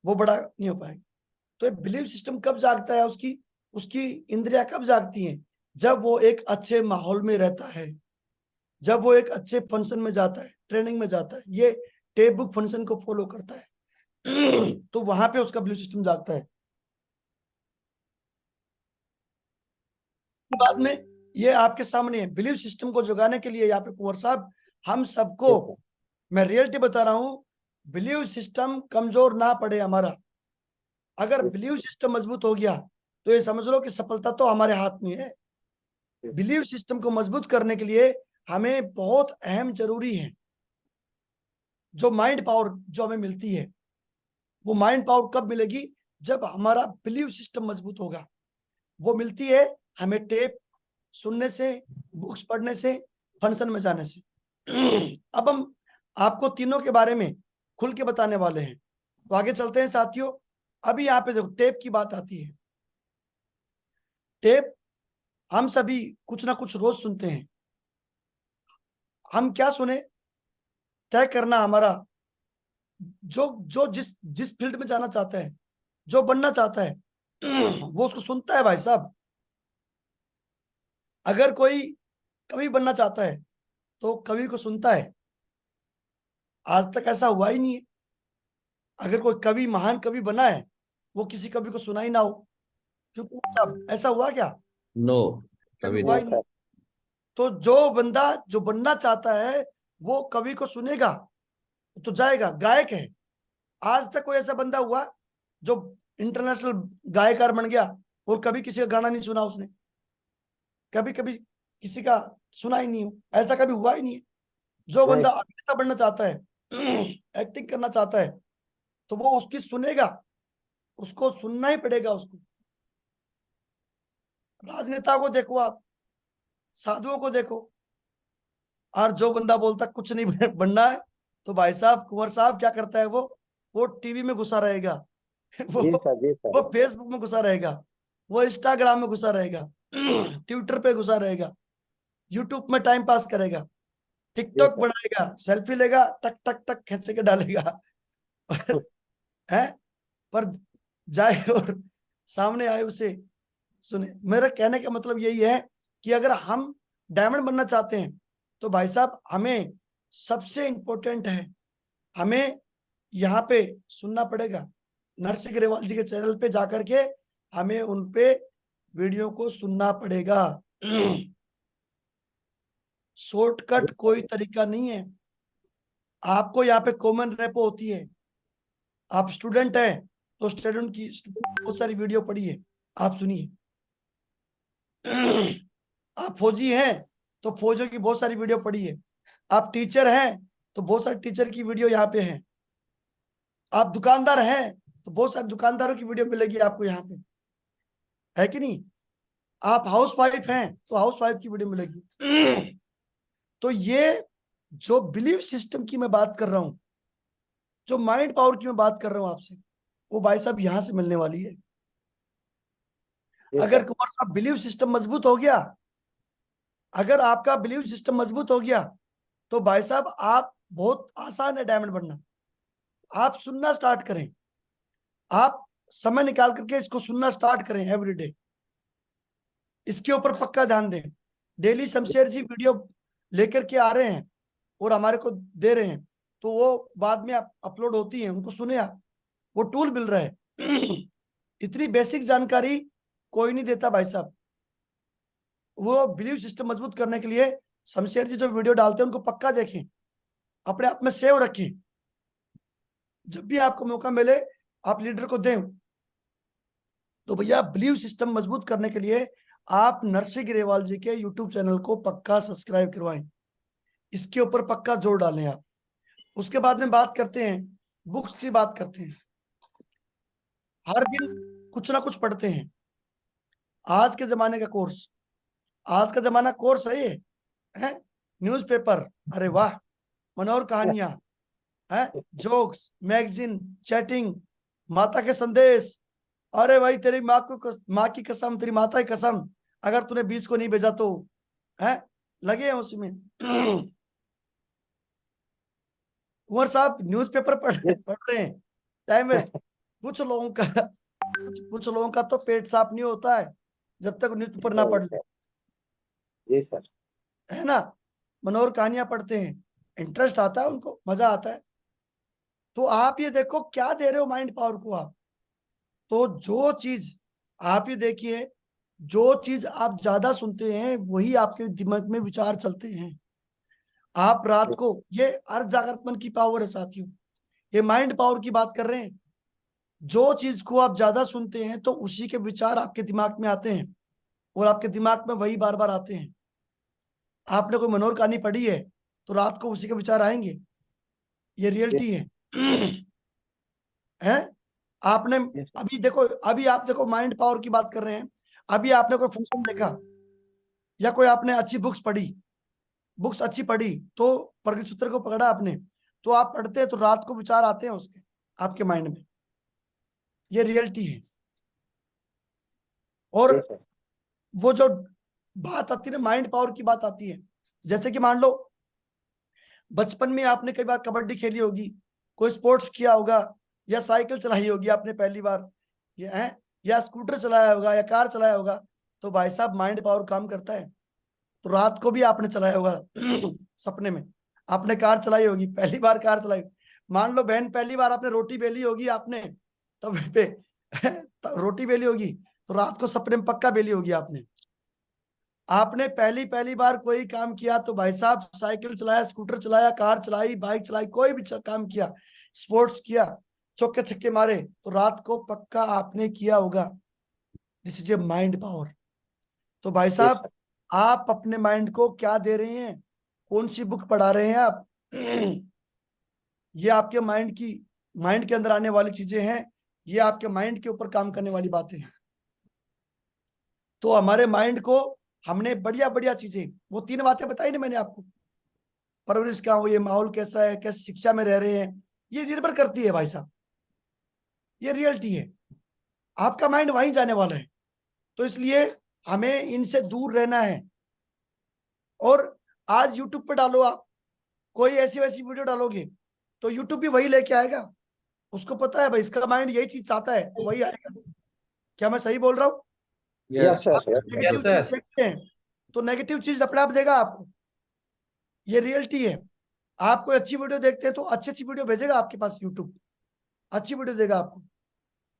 वो बड़ा नहीं हो पाएगा। तो ये बिलीव सिस्टम कब जागता है, उसकी उसकी इंद्रियां कब जागती हैं? जब वो एक अच्छे माहौल में रहता है, जब वो एक अच्छे फंक्शन में जाता है, ट्रेनिंग में जाता है, ये टेप बुक फंक्शन को फॉलो करता है तो वहां पे उसका बिलीव सिस्टम जागता है। बाद में ये आपके सामने है, बिलीव सिस्टम को जगाने के लिए यहाँ पे कुंवर साहब हम सबको, मैं रियलिटी बता रहा हूँ, बिलीव सिस्टम कमजोर ना पड़े हमारा। अगर बिलीव सिस्टम मजबूत हो गया तो ये समझ लो कि सफलता तो हमारे हाथ में है। बिलीव सिस्टम को मजबूत करने के लिए हमें बहुत अहम जरूरी है, जो माइंड पावर जो हमें मिलती है, वो माइंड पावर कब मिलेगी? जब हमारा बिलीव सिस्टम मजबूत होगा। वो मिलती है हमें टेप सुनने से, बुक्स पढ़ने से, फंक्शन में जाने से। अब हम आपको तीनों के बारे में खुल के बताने वाले हैं, तो आगे चलते हैं साथियों। अभी यहाँ पे देखो, टेप की बात आती है। टेप हम सभी कुछ ना कुछ रोज सुनते हैं। हम क्या सुने, तय करना हमारा। जो जो जिस फील्ड में जाना चाहता है, जो बनना चाहता है वो उसको सुनता है भाई साहब। अगर कोई कवि बनना चाहता है तो कवि को सुनता है, आज तक ऐसा हुआ ही नहीं है। अगर कोई कवि महान कवि बना है, वो किसी कवि को सुना ही ना हो, क्योंकि साहब ऐसा हुआ क्या? नो, कभी कभी हुआ ही नहीं। नहीं। तो जो बंदा जो बनना चाहता है वो कवि को सुनेगा तो जाएगा, गायक है। आज तक कोई ऐसा बंदा हुआ जो इंटरनेशनल गायकार बन गया और कभी किसी का गाना नहीं सुना उसने, कभी कभी किसी का सुना ही नहीं हो, ऐसा कभी हुआ ही नहीं है। जो बंदा अभिनेता बनना चाहता है, एक्टिंग करना चाहता है, तो वो उसकी सुनेगा, उसको सुनना ही पड़ेगा उसको। राजनेता को देखो आप, साधुओं को देखो, और जो बंदा बोलता कुछ नहीं बनना है, तो भाई साहब कुंवर साहब क्या करता है, वो टीवी में घुसा रहेगा, वो वो फेसबुक में घुसा रहेगा, वो इंस्टाग्राम में घुसा रहेगा, ट्विटर पे घुसा रहेगा, यूट्यूब में टाइम पास करेगा, टिकटॉक बनाएगा, सेल्फी लेगा, टक टक टक खींच के डालेगा है, पर जाए और सामने आए उसे सुने। मेरा कहने का मतलब यही है कि अगर हम डायमंड बनना चाहते हैं तो भाई साहब हमें सबसे इंपॉर्टेंट है, हमें यहाँ पे सुनना पड़ेगा। नरसिंह ग्रेवाल जी के चैनल पे जाकर के हमें उन पे वीडियो को सुनना पड़ेगा। शॉर्टकट कोई तरीका नहीं है। आपको यहाँ पे कॉमन रेपो होती है। आप स्टूडेंट हैं तो स्टूडेंट की बहुत सारी वीडियो पड़ी है, आप सुनिए। आप फौजी हैं तो फौजियों की बहुत सारी वीडियो पड़ी है। आप टीचर हैं तो बहुत सारे टीचर की वीडियो यहाँ पे है। आप दुकानदार हैं तो बहुत सारे दुकानदारों की वीडियो मिलेगी आपको यहाँ पे, है कि नहीं? आप हाउस वाइफ हैं तो हाउस वाइफ की वीडियो मिलेगी। तो ये जो बिलीफ सिस्टम की मैं बात कर रहा हूं, जो माइंड पावर की मैं बात कर रहा हूं आपसे, वो भाई साहब यहां से मिलने वाली है। अगर कुमार साहब बिलीफ सिस्टम मजबूत हो गया, अगर आपका बिलीफ सिस्टम मजबूत हो गया, तो भाई साहब आप बहुत आसान है डायमंड बनना। आप सुनना स्टार्ट करें, आप समय निकाल करके इसको सुनना स्टार्ट करें एवरीडे। इसके ऊपर पक्का ध्यान दें। डेली शमशेर जी वीडियो लेकर के आ रहे हैं और हमारे को दे रहे हैं, तो वो बाद में अपलोड होती है, उनको सुने आप, वो टूल मिल रहा है। इतनी बेसिक जानकारी कोई नहीं देता भाई साहब। वो बिलीव सिस्टम मजबूत करने के लिए शमशेर जी जो वीडियो डालते हैं उनको पक्का देखें, अपने आप में सेव रखें। जब भी आपको मौका मिले आप लीडर को दें। तो भैया बिलीव सिस्टम मजबूत करने के लिए आप नरसिंह ग्रेवाल जी के यूट्यूब चैनल को पक्का सब्सक्राइब करवाएं, इसके ऊपर पक्का जोर डालें आप। उसके बाद में बात करते हैं, बुक्स की बात करते हैं। हर दिन कुछ ना कुछ पढ़ते हैं। आज के जमाने का कोर्स, आज का जमाना कोर्स है न्यूज़पेपर, अरे वाह, मनोहर कहानियां, है जोक्स, मैगजीन, चैटिंग, माता के संदेश। अरे भाई तेरी माँ की कसम, तेरी माता की कसम, अगर तूने 20 को नहीं भेजा तो है, लगे हैं उसी में। कुंवर साहब न्यूज़पेपर पढ़ रहे हैं, टाइम वेस्ट। कुछ लोगों का तो पेट साफ नहीं होता है जब तक न्यूज़पेपर ना पढ़ ले, है ना? मनोहर कहानियां पढ़ते हैं, इंटरेस्ट आता है उनको, मजा आता है। तो आप ये देखो क्या दे रहे हो माइंड पावर को आप। तो जो चीज आप ये देखिए, जो चीज आप ज्यादा सुनते हैं वही आपके दिमाग में विचार चलते हैं। आप रात को, ये अर्ध जागृत मन की पावर है साथियों, ये माइंड पावर की बात कर रहे हैं। जो चीज को आप ज्यादा सुनते हैं तो उसी के विचार आपके दिमाग में आते हैं और आपके दिमाग में वही बार बार आते हैं। आपने कोई मनोहर कहानी पढ़ी है तो रात को उसी के विचार आएंगे, ये रियलिटी है। है आपने अभी देखो, अभी आप देखो माइंड पावर की बात कर रहे हैं। अभी आपने कोई फंक्शन देखा या कोई आपने अच्छी बुक्स पढ़ी, बुक्स अच्छी पढ़ी तो प्रगति सूत्र को पकड़ा आपने, तो आप पढ़ते हैं तो रात को विचार आते हैं उसके आपके माइंड में, ये रियलिटी है। और वो जो बात आती है ना, माइंड पावर की बात आती है, जैसे कि मान लो बचपन में आपने कई बार कबड्डी खेली होगी, कोई स्पोर्ट्स किया होगा, या साइकिल चलाई होगी आपने पहली बार, ये है, या स्कूटर चलाया होगा या कार चलाया होगा, तो भाई साहब माइंड पावर काम करता है। तो रात को भी आपने चलाया होगा सपने में, आपने कार चलाई होगी, पहली बार कार चलाई। मान लो बहन पहली बार आपने रोटी बेली होगी, आपने तब पे रोटी बेली होगी तो रात को सपने में पक्का बेली होगी आपने। आपने पहली पहली बार कोई काम किया तो भाई साहब साइकिल चलाया, स्कूटर चलाया, कार चलाई, बाइक चलाई, कोई भी काम किया, स्पोर्ट्स किया, चौके छक्के मारे, तो रात को पक्का आपने किया होगा। This is a mind power. तो भाई साहब आप अपने माइंड को क्या दे रहे हैं, कौन सी बुक पढ़ा रहे हैं आप? ये आपके माइंड के अंदर आने वाली चीजें हैं, ये आपके माइंड के ऊपर काम करने वाली बातें हैं। तो हमारे माइंड को हमने बढ़िया बढ़िया चीजें, वो 3 बातें बताई ना मैंने आपको, परवरिश क्या हो, ये माहौल कैसा है, कैसे शिक्षा में रह रहे हैं, ये निर्भर करती है भाई साहब, ये रियलिटी है। आपका माइंड वहीं जाने वाला है। तो इसलिए हमें इनसे दूर रहना है। और आज यूट्यूब पे डालो आप कोई ऐसी वैसी वीडियो डालोगे तो यूट्यूब भी वही लेके आएगा। उसको पता है भाई इसका माइंड यही चीज चाहता है, तो वही आएगा। क्या मैं सही बोल रहा हूँ? यस नेगेटिव चीज देखते हैं तो नेगेटिव चीज अपने आप देगा आपको, ये रियलिटी है। आप कोई अच्छी वीडियो देखते हैं तो अच्छी अच्छी वीडियो भेजेगा आपके पास, यूट्यूब अच्छी वीडियो देगा आपको।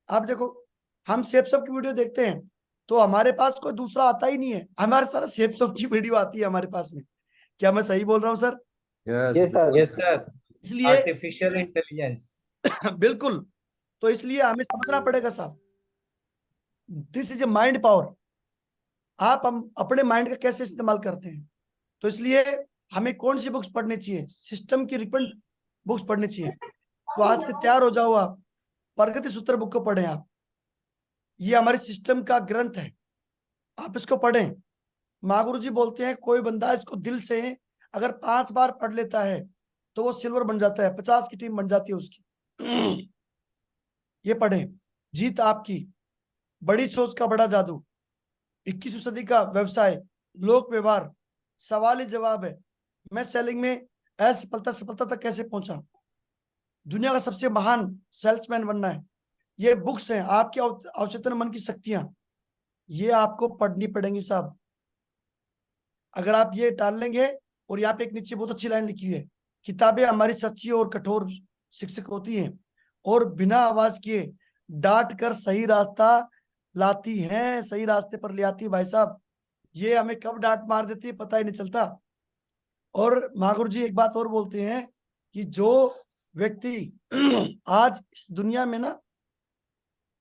आप देखो हम सेफ सब की वीडियो देखते हैं तो हमारे पास कोई दूसरा आता ही नहीं है, हमारे सारा सेफ सब की वीडियो आती है हमारे पास में। क्या मैं सही बोल रहा हूँ सर? Yes sir. इसलिए आर्टिफिशियल इंटेलिजेंस। बिल्कुल। तो इसलिए हमें समझना पड़ेगा साहब, this is a mind power. आप हम अपने माइंड का कैसे इस्तेमाल करते हैं। तो इसलिए हमें कौन सी बुक्स पढ़नी चाहिए, सिस्टम की रिपेंट बुक्स पढ़नी चाहिए। तो आज से तैयार हो जाओ, आप प्रगति सूत्र बुक को पढ़ें। आप ये हमारे सिस्टम का ग्रंथ है, आप इसको पढ़ें। महागुरु जी बोलते हैं कोई बंदा इसको दिल से अगर 5 बार पढ़ लेता है तो वो सिल्वर बन जाता है, 50 की टीम बन जाती है उसकी। ये पढ़ें। जीत आपकी, बड़ी सोच का बड़ा जादू, 21वीं सदी का व्यवसाय, लोक व्यवहार, सवाल ही जवाब है, मैं सेलिंग में असफलता सफलता तक कैसे पहुंचा, दुनिया का सबसे महान सेल्समैन बनना है। ये बुक्स हैं आपके अवचेतन मन की शक्तियां, ये आपको पढ़नी पड़ेंगी साहब। अगर आप ये डाल लेंगे, और यहाँ पे एक नीचे बहुत अच्छी लाइन लिखी है, किताबें हमारी सच्ची और कठोर शिक्षक होती हैं और बिना आवाज किए डांट कर सही रास्ता लाती हैं, सही रास्ते पर ले आती है। भाई साहब ये हमें कब डांट मार देती है पता ही नहीं चलता। और महागुरु जी एक बात और बोलते हैं कि जो व्यक्ति आज इस दुनिया में ना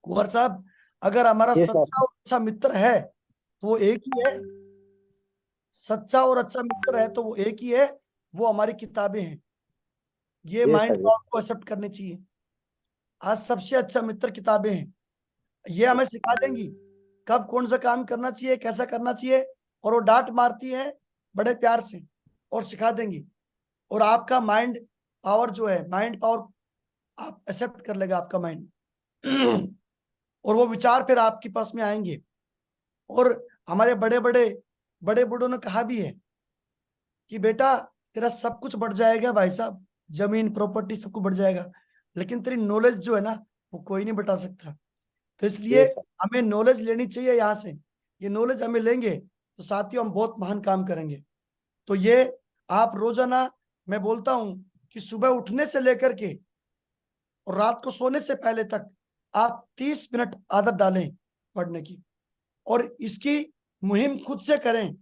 कुंवर साहब, अगर हमारा सच्चा और अच्छा मित्र है तो वो एक ही है, सच्चा और अच्छा मित्र है तो वो एक ही है, वो हमारी किताबें हैं। ये माइंड पावर को एक्सेप्ट करनी चाहिए। आज सबसे अच्छा मित्र किताबें हैं, ये हमें सिखा देंगी कब कौन सा काम करना चाहिए, कैसा करना चाहिए। और वो डांट मारती है बड़े प्यार से और सिखा देंगी। और आपका माइंड पावर जो है, माइंड पावर आप एक्सेप्ट कर लेगा आपका माइंड। और वो विचार फिर आपके पास में आएंगे। और हमारे बड़े बूढ़ों ने कहा भी है कि बेटा तेरा सब कुछ बढ़ जाएगा भाई साहब, जमीन प्रॉपर्टी सब कुछ बढ़ जाएगा, लेकिन तेरी नॉलेज जो है ना वो कोई नहीं बता सकता। तो इसलिए हमें नॉलेज लेनी चाहिए यहाँ से। ये नॉलेज हमें लेंगे तो साथियों हम बहुत महान काम करेंगे। तो ये आप रोजाना, मैं बोलता हूं कि सुबह उठने से लेकर के और रात को सोने से पहले तक आप 30 मिनट आदत डालें पढ़ने की, और इसकी मुहिम खुद से करें।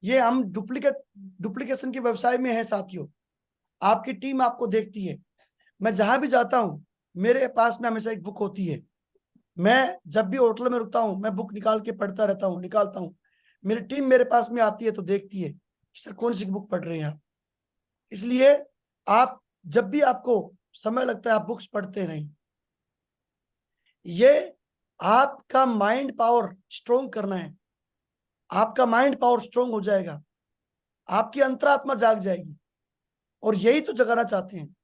ये हम डुप्लीकेशन के व्यवसाय में है साथियों, आपकी टीम आपको देखती है। मैं जहां भी जाता हूं मेरे पास में हमेशा एक बुक होती है। मैं जब भी होटल में रुकता हूं मैं बुक निकाल के पढ़ता रहता हूं, निकालता हूं। मेरी टीम मेरे पास में आती है तो देखती है कि सर कौन सी बुक पढ़ रहे हैं आप। इसलिए आप जब भी आपको समय लगता है आप बुक्स पढ़ते रहें। ये आपका माइंड पावर स्ट्रोंग करना है। आपका माइंड पावर स्ट्रोंग हो जाएगा, आपकी अंतरात्मा जाग जाएगी। और यही तो जगाना चाहते हैं।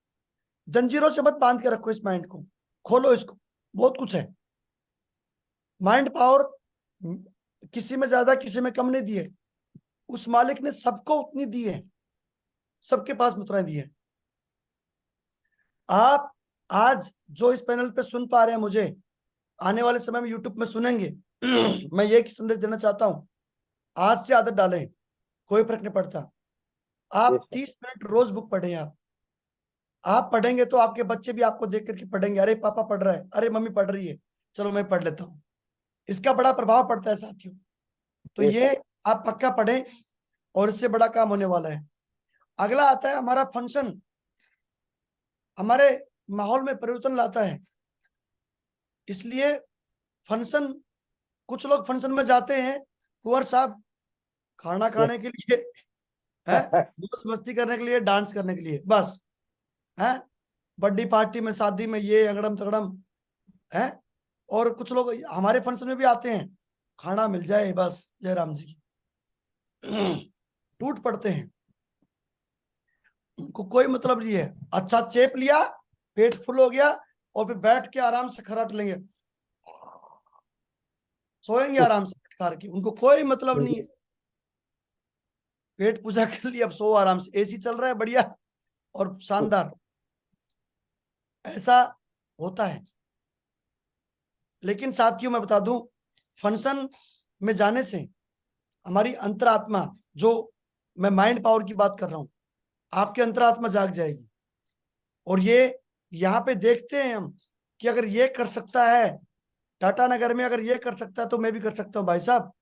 जंजीरों से मत बांध के रखो इस माइंड को, खोलो इसको, बहुत कुछ है। माइंड पावर किसी में ज्यादा किसी में कम नहीं दी है, उस मालिक ने सबको उतनी दी है, सबके पास मुद्राएं दी है। आप आज जो इस पैनल पे सुन पा रहे हैं मुझे, आने वाले समय में यूट्यूब में सुनेंगे। मैं ये संदेश देना चाहता हूं, आज से आदत डालें, कोई फर्क नहीं पड़ता। आप 30 मिनट रोज बुक पढ़ें। आप पढ़ेंगे तो आपके बच्चे भी आपको देख करके पढ़ेंगे, अरे पापा पढ़ रहा है, अरे मम्मी पढ़ रही है, चलो मैं पढ़ लेता हूँ। इसका बड़ा प्रभाव पड़ता है साथियों। तो ये आप पक्का पढ़ें और इससे बड़ा काम होने वाला है। अगला आता है हमारा फंक्शन, हमारे माहौल में परिवर्तन लाता है। इसलिए फंक्शन, कुछ लोग फंक्शन में जाते हैं कुंवर साहब खाना खाने के लिए है, दोस्त मस्ती करने के लिए, डांस करने के लिए, बस है। बर्थडे पार्टी में, शादी में, ये अगड़म तगड़म है। और कुछ लोग हमारे फंक्शन में भी आते हैं, खाना मिल जाए बस, जयराम जी टूट पड़ते हैं, उनको कोई मतलब नहीं है। अच्छा चेप लिया, पेट फुल हो गया और फिर बैठ के आराम से खराट लेंगे, सोएंगे आराम से खा के, उनको कोई मतलब नहीं है। पेट पूजा कर लिया, अब सो आराम से, एसी चल रहा है बढ़िया और शानदार, ऐसा होता है। लेकिन साथियों मैं बता दूं, फंक्शन में जाने से हमारी अंतरात्मा, जो मैं माइंड पावर की बात कर रहा हूं, आपकी अंतरात्मा जाग जाएगी। और ये यहाँ पे देखते हैं हम कि अगर ये कर सकता है टाटा नगर में, अगर ये कर सकता है तो मैं भी कर सकता हूँ भाई साहब।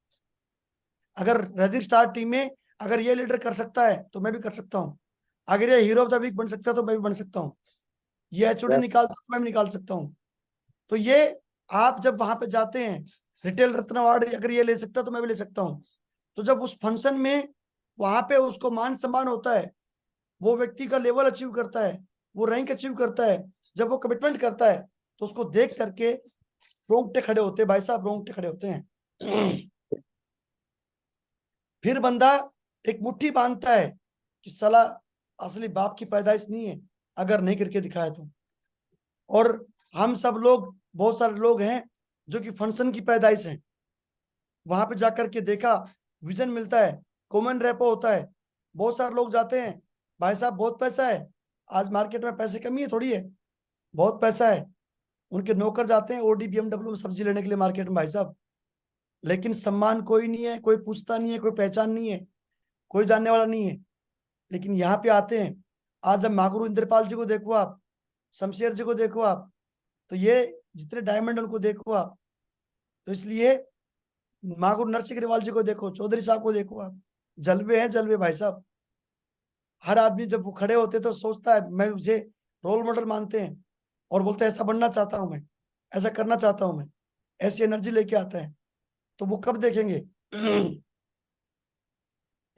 अगर रजिक स्टार टीम में अगर ये लीडर कर सकता है तो मैं भी कर सकता हूँ। अगर ये हीरो ऑफ द वीक बन सकता है तो मैं भी बन सकता हूँ। ये एचओडी निकालता तो मैं भी निकाल सकता हूँ। तो ये आप जब वहां पे जाते हैं, रिटेल रत्न अवार्ड अगर ये ले सकता है तो मैं भी ले सकता हूँ। तो जब उस फंक्शन में वहां पे उसको मान सम्मान होता है, वो व्यक्ति का लेवल अचीव करता है, वो रैंक अचीव करता है, जब वो कमिटमेंट करता है, तो उसको देख करके रोंगटे खड़े होते हैं भाई साहब, रोंगटे खड़े होते हैं। फिर बंदा एक मुट्ठी बांधता है कि साला असली बाप की पैदाइश नहीं है अगर नहीं करके दिखाया तो। और हम सब लोग, बहुत सारे लोग हैं जो कि फंक्शन की पैदाइश हैं, वहां पे जाकर के देखा, विजन मिलता है, कॉमन रेपो होता है। बहुत सारे लोग जाते हैं, भाई साहब बहुत पैसा है, आज मार्केट में पैसे कमी है थोड़ी है, बहुत पैसा है। उनके नौकर जाते हैं ओडी BMW में सब्जी लेने के लिए मार्केट में भाई साहब, लेकिन सम्मान कोई नहीं है, कोई पूछता नहीं है, कोई पहचान नहीं है, कोई जानने वाला नहीं है। लेकिन यहाँ पे आते हैं, आज जब मागुरु इंद्रपाल जी को देखो आप, शमशेर जी को देखो आप, तो ये जितने डायमंड उनको देखो आप, तो इसलिए मागुरु नरसिंह अग्रवाल जी को देखो, चौधरी साहब को देखो आप, जलवे हैं जलवे भाई साहब। हर आदमी जब वो खड़े होते तो सोचता है, मैं मुझे रोल मॉडल मानते हैं और बोलते हैं ऐसा बनना चाहता हूं मैं, ऐसा करना चाहता हूं मैं, ऐसी एनर्जी लेके आता है। तो वो कब देखेंगे?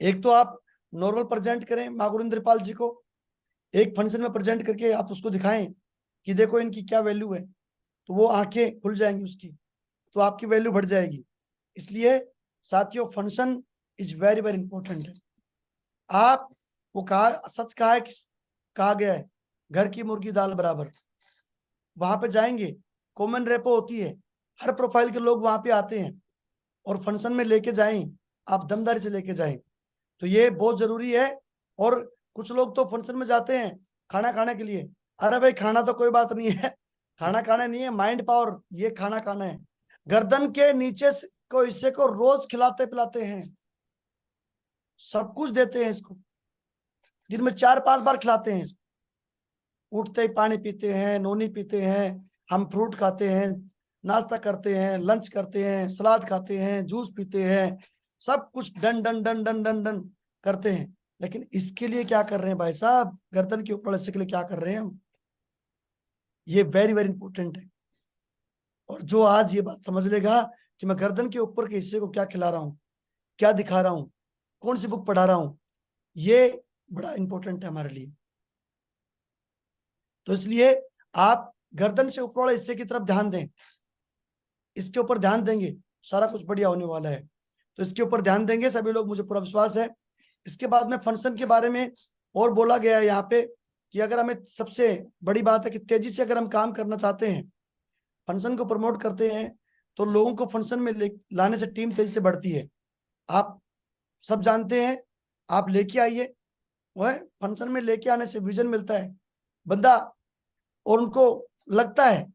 एक तो आप नॉर्मल प्रेजेंट करें मागुरु इंद्रपाल जी को, एक फंक्शन में प्रेजेंट करके आप उसको दिखाएं कि देखो इनकी क्या वैल्यू है, तो वो आंखें खुल जाएंगी उसकी, तो आपकी वैल्यू बढ़ जाएगी। इसलिए साथियों, function is very very important है। आप वो कहा, सच कहा है कि कहा गया है, घर की मुर्गी दाल बराबर। वहां पे जाएंगे, कॉमन रेपो होती है, हर प्रोफाइल के लोग वहां पे आते हैं, और फंक्शन में लेके जाएं, आप दमदारी से लेके जाएं, तो ये बहुत जरूरी है। और कुछ लोग तो फंक्शन में जाते हैं खाना खाने के लिए, अरे भाई खाना तो कोई बात नहीं है, खाना खाना नहीं है, माइंड पावर, ये खाना खाना है। गर्दन के नीचे को हिस्से को रोज खिलाते पिलाते हैं, सब कुछ देते हैं इसको, दिन में 4-5 बार खिलाते हैं इसको। उठते ही पानी पीते हैं, नोनी पीते हैं, हम फ्रूट खाते हैं, नाश्ता करते हैं, लंच करते हैं, सलाद खाते हैं, जूस पीते हैं, सब कुछ done done done done done done करते हैं। लेकिन इसके लिए क्या कर रहे हैं भाई साहब, गर्दन के ऊपर इसके लिए क्या कर रहे हैं हम? ये वेरी वेरी इंपॉर्टेंट है। और जो आज ये बात समझ लेगा कि मैं गर्दन के ऊपर के हिस्से को क्या खिला रहा हूँ, क्या दिखा रहा हूँ, कौन सी बुक पढ़ा रहा हूँ, ये बड़ा इंपॉर्टेंट है हमारे लिए। तो इसलिए आप गर्दन से ऊपर वाले हिस्से की तरफ ध्यान दें, इसके ऊपर ध्यान देंगे सारा कुछ बढ़िया होने वाला है। तो इसके ऊपर ध्यान देंगे सभी लोग, मुझे पूरा विश्वास है। इसके बाद में फंक्शन के बारे में और बोला गया है यहाँ पे कि अगर हमें, सबसे बड़ी बात है कि तेजी से अगर हम काम करना चाहते हैं, फंक्शन को प्रमोट करते हैं, तो लोगों को फंक्शन में लाने से टीम तेजी से बढ़ती है। आप सब जानते हैं, आप लेके आइए, वह फंक्शन में लेके आने से विजन मिलता है बंदा, और उनको लगता है,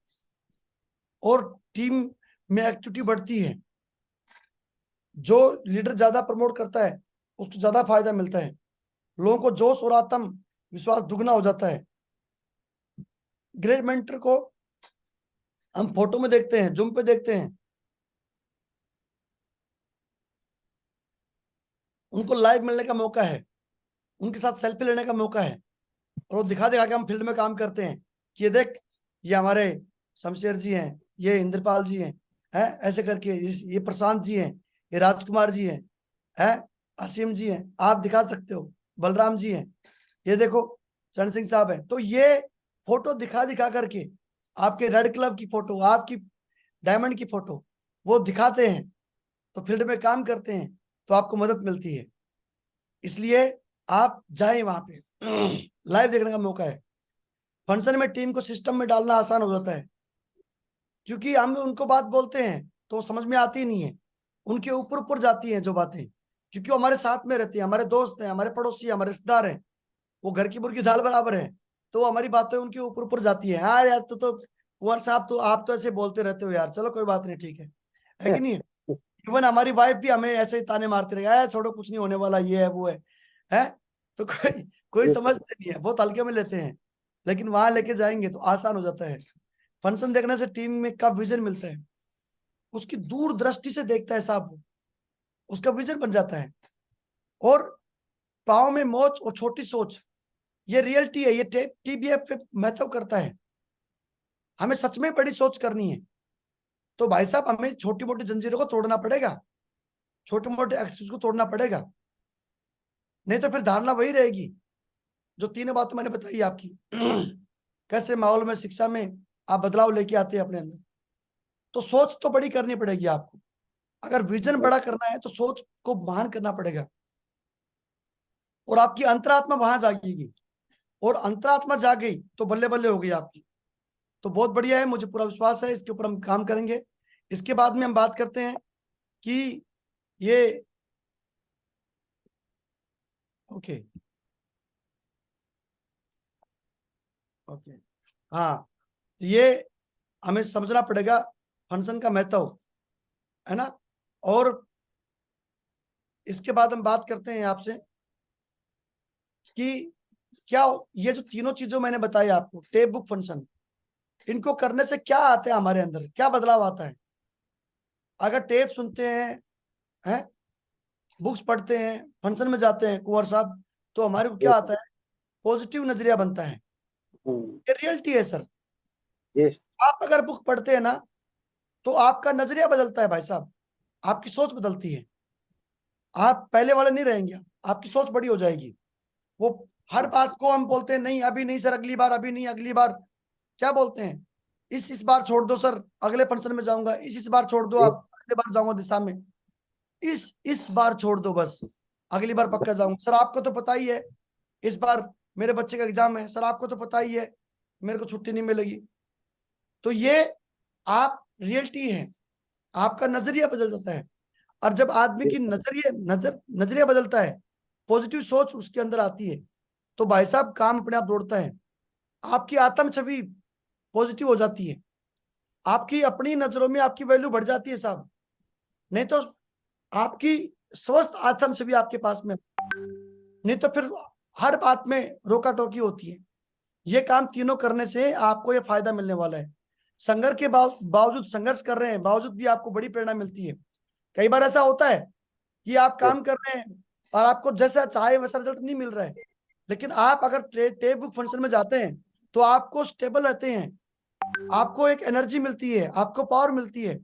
और टीम में एक्टिविटी बढ़ती है। जो लीडर ज्यादा प्रमोट करता है उसको ज्यादा फायदा मिलता है। लोगों को जोश और आत्म विश्वास दुगना हो जाता है। ग्रेट मेंटर को हम फोटो में देखते हैं, जूम पे देखते हैं, उनको लाइव मिलने का मौका है, उनके साथ सेल्फी लेने का मौका है, और वो दिखा दिखा के हम फील्ड में काम करते हैं कि ये देख, ये हमारे शमशेर जी हैं, ये इंद्रपाल जी हैं, ऐसे करके ये प्रशांत जी हैं, ये राजकुमार जी हैं, असीम जी हैं, आप दिखा सकते हो, बलराम जी हैं, ये देखो चरण सिंह साहब हैं। तो ये फोटो दिखा दिखा करके आपके रेड क्लब की फोटो, आपकी डायमंड की फोटो वो दिखाते हैं, तो फील्ड में काम करते हैं तो आपको मदद मिलती है। इसलिए आप जाएं वहां पे, लाइव देखने का मौका है। फंक्शन में टीम को सिस्टम में डालना आसान हो जाता है, क्योंकि हम उनको बात बोलते हैं तो समझ में आती नहीं है, उनके ऊपर ऊपर जाती हैं जो बातें, क्योंकि वो हमारे साथ में रहती है, हमारे दोस्त हैं, हमारे पड़ोसी, हमारे रिश्तेदार हैं, वो घर की मुर्गी दाल बराबर है, तो हमारी बातें उनके ऊपर ऊपर जाती है। हाँ यार, तो कुंवर साहब, तो आप तो ऐसे बोलते रहते हो यार, चलो कोई बात नहीं, ठीक है कि नहीं। इवन हमारी वाइफ भी हमें ऐसे ही ताने मारते रहेगा, छोड़ो कुछ नहीं होने वाला, ये है वो है? तो कोई समझते नहीं है, बहुत हल्के में लेते हैं, लेकिन वहां लेके जाएंगे तो आसान हो जाता है। फंक्शन देखने से टीम में का विजन मिलता है, उसकी दूरदृष्टि से देखता है साहब, वो उसका विजन बन जाता है। और पाँव में मोच और छोटी सोच, ये रियलिटी है, ये टीबीएफ पे महत्व करता है। हमें सच में बड़ी सोच करनी है, तो भाई साहब हमें छोटी मोटी जंजीरों को तोड़ना पड़ेगा, छोटे मोटे एक्सेस को तोड़ना पड़ेगा, नहीं तो फिर धारणा वही रहेगी जो तीनों बातें मैंने बताई आपकी। कैसे माहौल में, शिक्षा में आप बदलाव लेके आते हैं अपने अंदर, तो सोच तो बड़ी करनी पड़ेगी आपको। अगर विजन बड़ा करना है तो सोच को महान करना पड़ेगा, और आपकी अंतरात्मा वहां जागेगी, और अंतरात्मा जाग गई तो बल्ले बल्ले हो गई आपकी। तो बहुत बढ़िया है, मुझे पूरा विश्वास है इसके ऊपर हम काम करेंगे। इसके बाद में हम बात करते हैं कि ये ओके ओके हाँ, ये हमें समझना पड़ेगा फंक्शन का महत्व, है ना। और इसके बाद हम बात करते हैं आपसे कि क्या ये जो तीनों चीजों मैंने बताई आपको, टेप बुक फंक्शन, इनको करने से क्या आता है हमारे अंदर, क्या बदलाव आता है। अगर टेप सुनते हैं, बुक्स पढ़ते हैं, फंक्शन में जाते हैं कुंवर साहब, तो हमारे को क्या आता है, पॉजिटिव नजरिया बनता है। ये रियलिटी है सर। आप अगर बुक पढ़ते हैं ना, तो आपका नजरिया बदलता है भाई साहब, आपकी सोच बदलती है, आप पहले वाले नहीं रहेंगे, आपकी सोच बड़ी हो जाएगी। वो हर बात को हम बोलते हैं नहीं अभी नहीं सर, अगली बार, अभी नहीं अगली बार, क्या बोलते हैं, इस बार छोड़ दो सर, अगले फंक्शन में जाऊंगा, इस बार छोड़ दो, आप अगले बार जाऊंगा दिशा में, इस बार छोड़ दो बस, अगली बार पक्का जाऊंगा सर। आपको तो पता ही है इस बार मेरे बच्चे का एग्जाम है सर, आपको तो पता ही है मेरे को छुट्टी नहीं मिलेगी। तो ये आप रियलिटी है, आपका नजरिया बदल जाता है। और जब आदमी की नजरिया बदलता है, पॉजिटिव सोच उसके अंदर आती है, तो भाई साहब काम अपने आप दौड़ता है, आपकी आत्म छवि पॉजिटिव हो जाती है, आपकी अपनी नजरों में आपकी वैल्यू बढ़ जाती है साहब। नहीं तो आपकी स्वस्थ आत्म छवि आपके पास में, नहीं तो फिर हर बात में रोका टोकी होती है। ये काम तीनों करने से आपको ये फायदा मिलने वाला है। संघर्ष के बावजूद, संघर्ष कर रहे हैं बावजूद भी आपको बड़ी प्रेरणा मिलती है। कई बार ऐसा होता है कि आप काम कर रहे हैं और आपको जैसा चाहे वैसा रिजल्ट नहीं मिल रहा है, लेकिन आप अगर टेप बुक फंक्शन में जाते हैं तो आपको स्टेबल रहते हैं, आपको एक एनर्जी मिलती है, आपको पावर मिलती है।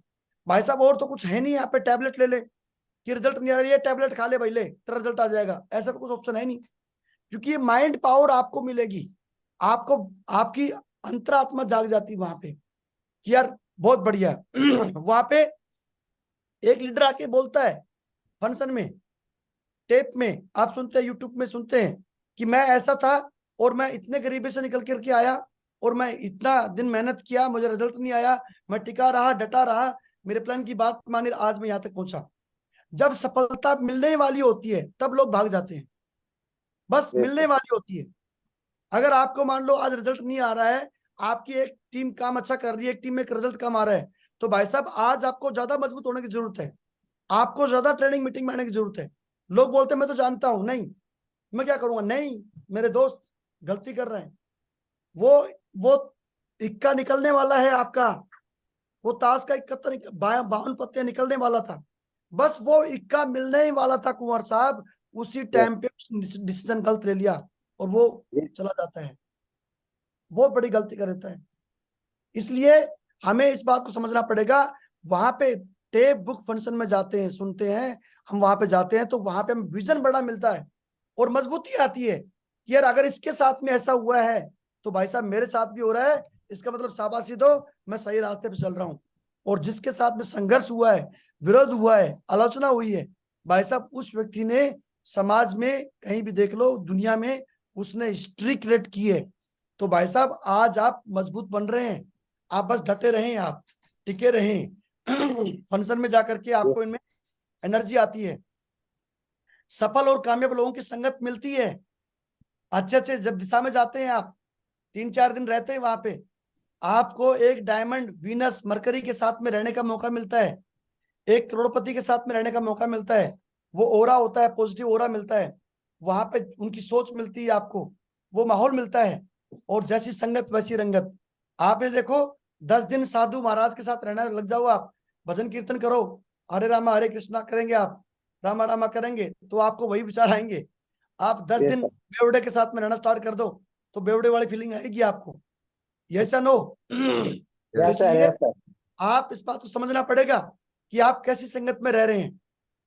भाई साहब और तो कुछ है नहीं, यहाँ पे टैबलेट ले ले कि रिजल्ट नहीं आ रहा, ये टैबलेट खा ले भाई, ले तेरा रिजल्ट आ जाएगा, ऐसा तो कुछ ऑप्शन है नहीं। क्योंकि ये माइंड पावर आपको मिलेगी, आपको आपकी अंतरात्मा जाग जाती है वहां पे कि यार बहुत बढ़िया। वहां पे एक लीडर आके बोलता है फंक्शन में, टेप में आप सुनते हैं, यूट्यूब में सुनते हैं कि मैं ऐसा था और मैं इतने गरीबी से निकल करके आया और मैं इतना दिन मेहनत किया, मुझे रिजल्ट नहीं आया, मैं टिका रहा, डटा रहा, मेरे प्लान की बात मानी, आज मैं यहाँ तक पहुंचा। जब सफलता मिलने वाली होती है तब लोग भाग जाते हैं, बस मिलने वाली होती है। अगर आपको मान लो आज रिजल्ट नहीं आ रहा है, आपकी एक टीम काम अच्छा कर रही है, एक टीम में रिजल्ट कम आ रहा है, तो भाई साहब आज आपको ज्यादा मजबूत होने की जरूरत है, आपको ज्यादा ट्रेनिंग मीटिंग में आने की जरूरत है। लोग बोलते हैं मैं तो जानता हूं, नहीं, मैं क्या करूंगा? नहीं, मेरे दोस्त गलती कर रहे हैं। वो इक्का निकलने वाला है आपका, वो ताश का इक्का 52 पत्ते निकलने वाला था, बस वो इक्का मिलने ही वाला था कुंवर साहब, उसी टाइम पे डिसीजन गलत ले लिया और वो चला जाता है। बहुत बड़ी गलती कर देता है। इसलिए हमें इस बात को समझना पड़ेगा। वहां पे टेप बुक फंक्शन में जाते हैं, सुनते हैं, हम वहां पे जाते हैं तो वहां पे हमें विजन बड़ा मिलता है और मजबूती आती है कि यार अगर इसके साथ में ऐसा हुआ है तो भाई साहब मेरे साथ भी हो रहा है, इसका मतलब शाबाशी दो, मैं सही रास्ते पे चल रहा हूं। और जिसके साथ में संघर्ष हुआ है, विरोध हुआ है, आलोचना हुई है, भाई साहब उस व्यक्ति ने समाज में कहीं भी देख लो दुनिया में उसने हिस्ट्री क्रिएट की है। तो भाई साहब आज आप मजबूत बन रहे हैं, आप बस डटे रहें, आप टिके रहें। फंक्शन में जाकर के आपको इनमें एनर्जी आती है, सफल और कामयाब लोगों की संगत मिलती है। अच्छे अच्छे जब दिशा में जाते हैं आप, 3-4 दिन रहते हैं वहां पे, आपको एक डायमंड, वीनस, मरकरी के साथ में रहने का मौका मिलता है, एक करोड़पति के साथ में रहने का मौका मिलता है। वो ओरा होता है, पॉजिटिव ओरा मिलता है, वहां पे उनकी सोच मिलती है आपको, वो माहौल मिलता है। और जैसी संगत वैसी रंगत। आप ये देखो 10 दिन साधु महाराज के साथ रहना लग जाओ, आप भजन कीर्तन करो, हरे रामा हरे कृष्णा करेंगे, आप रामा रामा करेंगे तो आपको वही विचार आएंगे। आप 10 दिन बेवड़े के साथ में रहना स्टार्ट कर दो तो बेवड़े वाली फीलिंग आएगी आपको। यस या नो? इसलिए आप इस बात को समझना पड़ेगा कि आप कैसी संगत में रह रहे हैं,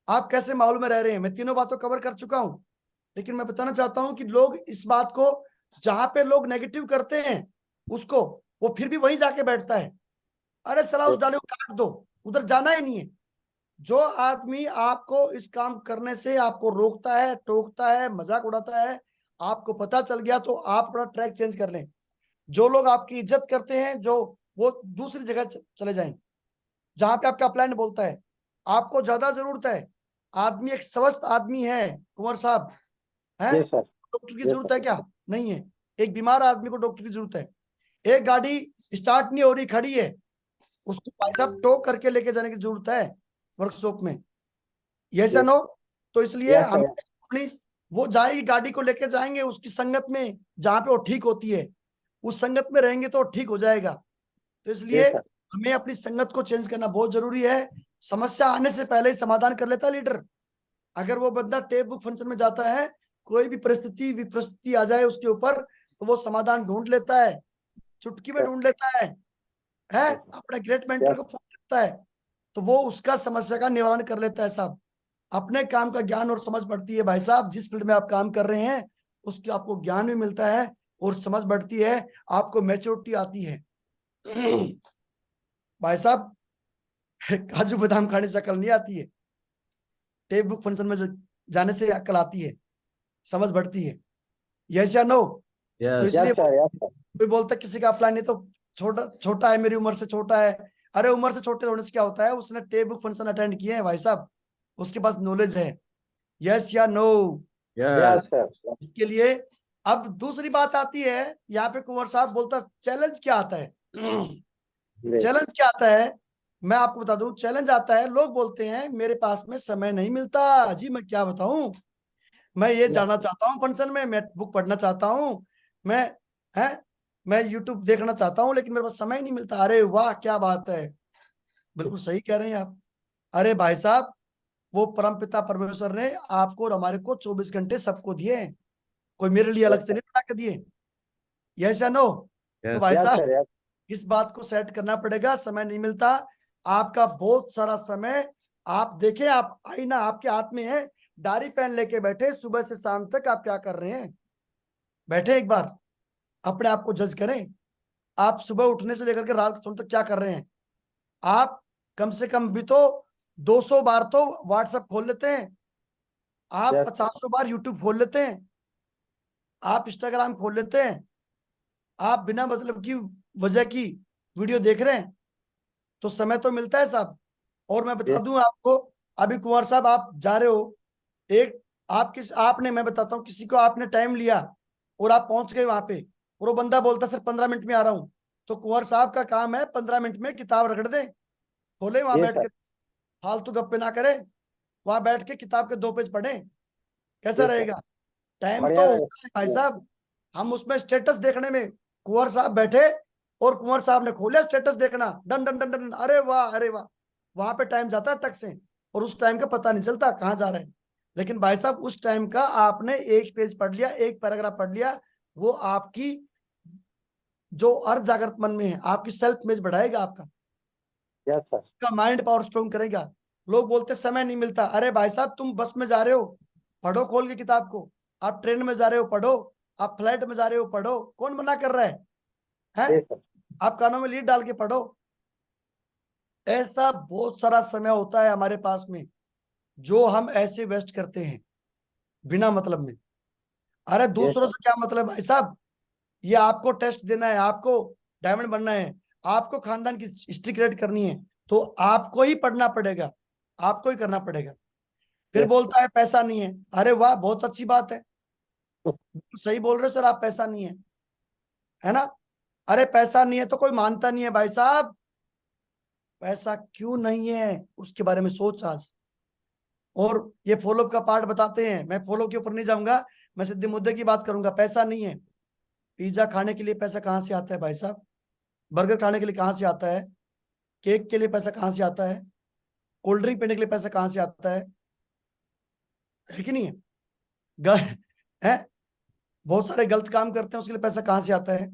आप कैसे माहौल में रह रहे हैं। मैं तीनों बातों कवर कर चुका हूं, लेकिन मैं बताना चाहता हूं कि लोग इस बात को, जहां पे लोग नेगेटिव करते हैं उसको, वो फिर भी वहीं जाके बैठता है। अरे सलाह उस डाले को काट दो, उधर जाना ही नहीं है। जो आदमी आपको इस काम करने से आपको रोकता है, टोकता है, मजाक उड़ाता है, आपको पता चल गया तो आप अपना ट्रैक चेंज कर लें। जो लोग आपकी इज्जत करते हैं, जो वो दूसरी जगह चले जाएं जहां पे आपका प्लान बोलता है। आपको ज्यादा जरूरत है, आदमी एक स्वस्थ आदमी है कुंवर साहब, है? डॉक्टर की जरूरत है क्या? नहीं है। एक बीमार आदमी को डॉक्टर की जरूरत है। एक गाड़ी स्टार्ट नहीं हो रही, खड़ी है, उसको भाई साहब टो करके लेके जाने की जरूरत है वर्कशॉप में। Yes no? तो इसलिए हम अपनी, वो जाएगी गाड़ी को लेके जाएंगे उसकी संगत में जहां पे वो ठीक होती है, उस संगत में रहेंगे तो ठीक हो जाएगा। तो इसलिए हमें अपनी संगत को चेंज करना बहुत जरूरी है। समस्या आने से पहले ही समाधान कर लेता है लीडर। अगर वो बंदा टेप बुक फंक्शन में जाता है, कोई भी परिस्थिति विपरिस्थिति आ जाए उसके ऊपर, तो वो समाधान ढूंढ लेता है, चुटकी में ढूंढ लेता है अपने ग्रेट मेंटर को फोन करता है तो वो उसका समस्या का निवारण कर लेता है साहब। अपने काम का ज्ञान और समझ बढ़ती है भाई साहब, जिस फील्ड में आप काम कर रहे हैं उसकी आपको ज्ञान भी मिलता है और समझ बढ़ती है, आपको मैच्योरिटी आती है। भाई साहब काजू बादाम खाने से अकल नहीं आती है, टेप बुक फंक्शन में जाने से अकल आती है, समझ बढ़ती है। यस या नो? तो इसलिए कोई बोलता किसी का प्लान नहीं तो छोटा छोटा है, मेरी उम्र से छोटा है। अरे उम्र से छोटे होने से क्या होता है, उसने टेप बुक फंक्शन अटेंड किए हैं भाई साहब, उसके पास नॉलेज है। यस या नो? इसके लिए अब दूसरी बात आती है, यहाँ पे कुंवर साहब बोलता चैलेंज क्या आता है। चैलेंज क्या आता है मैं आपको बता दूं। चैलेंज आता है, लोग बोलते हैं मेरे पास में समय नहीं मिलता। जी मैं क्या बताऊं, मैं ये जानना चाहता हूँ फंक्शन में, मैं बुक पढ़ना चाहता हूँ, मैं यूट्यूब देखना चाहता हूँ, लेकिन मेरे पास समय नहीं मिलता। अरे वाह क्या बात है, बिल्कुल सही कह रहे हैं आप। अरे भाई साहब वो परमपिता परमेश्वर ने आपको और हमारे को 24 घंटे सबको दिए, कोई मेरे लिए अलग से नहीं बना के दिए। यस या नो? तो भाई साहब इस बात को सेट करना पड़ेगा, समय नहीं मिलता। आपका बहुत सारा समय, आप देखें, आप आईना आपके हाथ में है, डायरी पेन लेके बैठे, सुबह से शाम तक आप क्या कर रहे हैं, बैठे एक बार अपने आप को जज करें। आप सुबह उठने से लेकर के रात सोने तक क्या कर रहे हैं। आप कम से कम भी तो 200 बार तो व्हाट्सएप खोल लेते हैं, आप 50 बार यूट्यूब खोल लेते हैं, आप इंस्टाग्राम खोल लेते हैं, आप बिना मतलब की वजह की वीडियो देख रहे हैं, तो समय तो मिलता है साहब। और मैं बता दूं आपको, अभी कुंवर साहब आप जा रहे हो, एक आपने, मैं बताता हूँ, किसी को आपने टाइम लिया और आप पहुंच गए वहां पे, और वो बंदा बोलता सर 15 मिनट में आ रहा हूँ, तो कुंवर साहब का काम है 15 मिनट में किताब रगड़ दे, खोले वहां बैठ के, फालतू गप्पे ना करे, वहां बैठ के किताब के 2 पेज पढ़े, कैसा रहेगा? टाइम तो होता है भाई साहब। हम उसमें स्टेटस देखने में, कुंवर साहब बैठे और कुंवर साहब ने खोला स्टेटस देखना, डन डन डन डन, अरे वाह अरे वाह, वहां पे टाइम जाता है टक से, और उस टाइम का पता नहीं चलता कहाँ जा रहा है। लेकिन भाई साहब उस टाइम का आपने एक पेज पढ़ लिया, एक पैराग्राफ पढ़ लिया, वो आपकी जो अर्थ जागृत मन में है, आपकी सेल्फ इमेज बढ़ाएगा, आपका माइंड पावर स्ट्रॉन्ग करेगा। लोग बोलते समय नहीं मिलता, अरे भाई साहब तुम बस में जा रहे हो, पढ़ो खोल के किताब को। आप ट्रेन में जा रहे हो, पढ़ो। आप फ्लाइट में जा रहे हो, पढ़ो। कौन मना कर रहा है? आप कानों में लीड डाल के पढ़ो। ऐसा बहुत सारा समय होता है हमारे पास में जो हम ऐसे वेस्ट करते हैं बिना मतलब में। अरे दूसरों से क्या मतलब भाई साहब, ये आपको टेस्ट देना है, आपको डायमंड बनना है, आपको खानदान की हिस्ट्री क्रिएट करनी है, तो आपको ही पढ़ना पड़ेगा, आपको ही करना पड़ेगा। फिर बोलता है पैसा नहीं है। अरे वाह, बहुत अच्छी बात है, सही बोल रहे हो सर आप, पैसा नहीं है ना? अरे पैसा नहीं है तो कोई मानता नहीं है भाई साहब। पैसा क्यों नहीं है उसके बारे में सोच आज। और ये फॉलोअप का पार्ट बताते हैं, मैं फॉलोअप के ऊपर नहीं जाऊंगा, मैं सीधे मुद्दे की बात करूंगा। पैसा नहीं है, पिज्जा खाने के लिए पैसा कहाँ से आता है भाई साहब? बर्गर खाने के लिए कहाँ से आता है? केक के लिए पैसा कहाँ से आता है? कोल्ड ड्रिंक पीने के लिए पैसा कहाँ से आता है कि नहीं है? है, बहुत सारे गलत काम करते हैं, उसके लिए पैसा कहाँ से आता है?